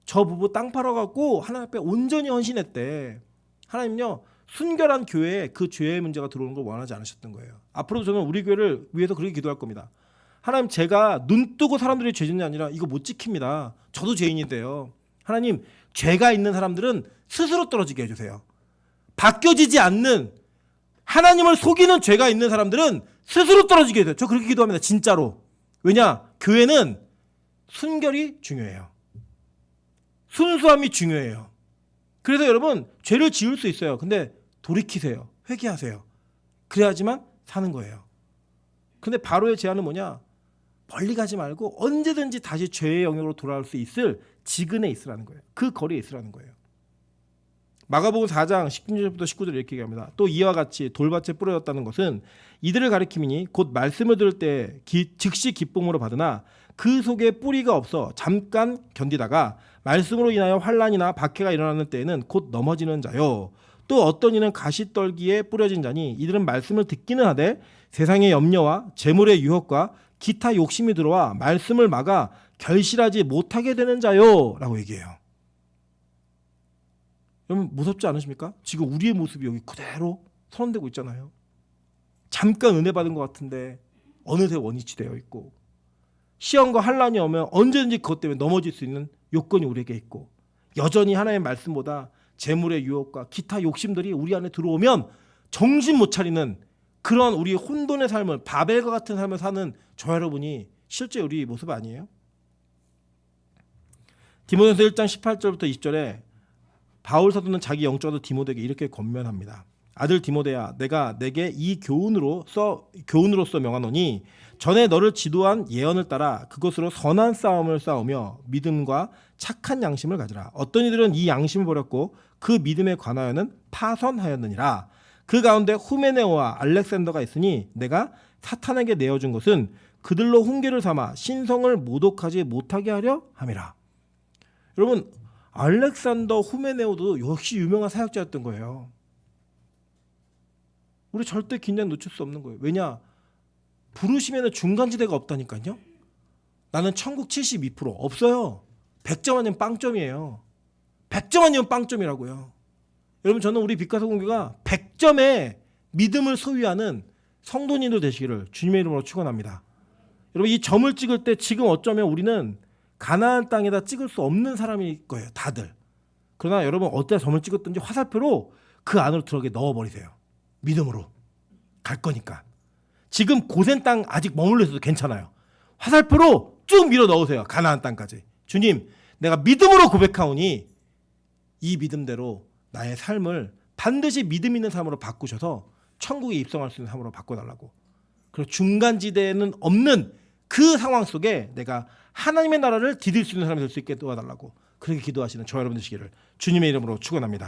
저 부부 땅 팔아갖고 하나님 앞에 온전히 헌신했대. 하나님은요 순결한 교회에 그 죄의 문제가 들어오는 걸 원하지 않으셨던 거예요. 앞으로도 저는 우리 교회를 위해서 그렇게 기도할 겁니다. 하나님 제가 눈 뜨고 사람들이 죄진이 아니라 이거 못 지킵니다. 저도 죄인인데요. 하나님 죄가 있는 사람들은 스스로 떨어지게 해주세요. 바뀌어지지 않는 하나님을 속이는 죄가 있는 사람들은 스스로 떨어지게 해주세요. 저 그렇게 기도합니다. 진짜로. 왜냐? 교회는 순결이 중요해요. 순수함이 중요해요. 그래서 여러분 죄를 지을 수 있어요. 근데 돌이키세요. 회개하세요. 그래야지만 사는 거예요. 근데 바로의 제안은 뭐냐? 멀리 가지 말고 언제든지 다시 죄의 영역으로 돌아올 수 있을 지근에 있으라는 거예요. 그 거리에 있으라는 거예요. 마가복음 4장 16절부터 19절 이렇게 얘기합니다. 또 이와 같이 돌밭에 뿌려졌다는 것은 이들을 가리킴이니 곧 말씀을 들을 때 즉시 기쁨으로 받으나 그 속에 뿌리가 없어 잠깐 견디다가 말씀으로 인하여 환난이나 박해가 일어나는 때에는 곧 넘어지는 자요. 또 어떤 이는 가시떨기에 뿌려진 자니 이들은 말씀을 듣기는 하되 세상의 염려와 재물의 유혹과 기타 욕심이 들어와 말씀을 막아 결실하지 못하게 되는 자요 라고 얘기해요. 여러분 무섭지 않으십니까? 지금 우리의 모습이 여기 그대로 선언되고 있잖아요. 잠깐 은혜 받은 것 같은데 어느새 원위치 되어 있고 시험과 환난이 오면 언제든지 그것 때문에 넘어질 수 있는 요건이 우리에게 있고 여전히 하나님의 말씀보다 재물의 유혹과 기타 욕심들이 우리 안에 들어오면 정신 못 차리는 그런 우리 혼돈의 삶을 바벨과 같은 삶을 사는 저 여러분이 실제 우리 모습 아니에요? 디모데후서 1장 18절부터 20절에 바울 사도는 자기 영적 아들 디모데에게 이렇게 권면합니다. 아들 디모데야, 내가 내게 이 교훈으로서 명하노니 전에 너를 지도한 예언을 따라 그것으로 선한 싸움을 싸우며 믿음과 착한 양심을 가지라. 어떤 이들은 이 양심을 버렸고 그 믿음에 관하여는 파선하였느니라. 그 가운데 후메네오와 알렉산더가 있으니 내가 사탄에게 내어준 것은 그들로 훈계를 삼아 신성을 모독하지 못하게 하려 함이라. 여러분 알렉산더 후메네오도 역시 유명한 사역자였던 거예요. 우리 절대 긴장 놓칠 수 없는 거예요. 왜냐? 부르심에는 중간지대가 없다니까요. 나는 천국 72% 없어요. 100점 아니면 빵점이에요. 100점 아니면 빵점이라고요. 여러분 저는 우리 빛가서 공교가 100점의 믿음을 소유하는 성도님들 되시기를 주님의 이름으로 축원합니다. 여러분 이 점을 찍을 때 지금 어쩌면 우리는 가나안 땅에다 찍을 수 없는 사람일 거예요. 다들. 그러나 여러분 어디다 점을 찍었든지 화살표로 그 안으로 들어가게 넣어버리세요. 믿음으로 갈 거니까. 지금 고센 땅 아직 머물러 있어도 괜찮아요. 화살표로 쭉 밀어 넣으세요. 가나안 땅까지. 주님, 내가 믿음으로 고백하오니 이 믿음대로 나의 삶을 반드시 믿음 있는 삶으로 바꾸셔서 천국에 입성할 수 있는 삶으로 바꿔달라고. 그리고 중간지대에는 없는 그 상황 속에 내가 하나님의 나라를 디딜 수 있는 사람이 될 수 있게 도와달라고 그렇게 기도하시는 저 여러분 되시기를 주님의 이름으로 축원합니다.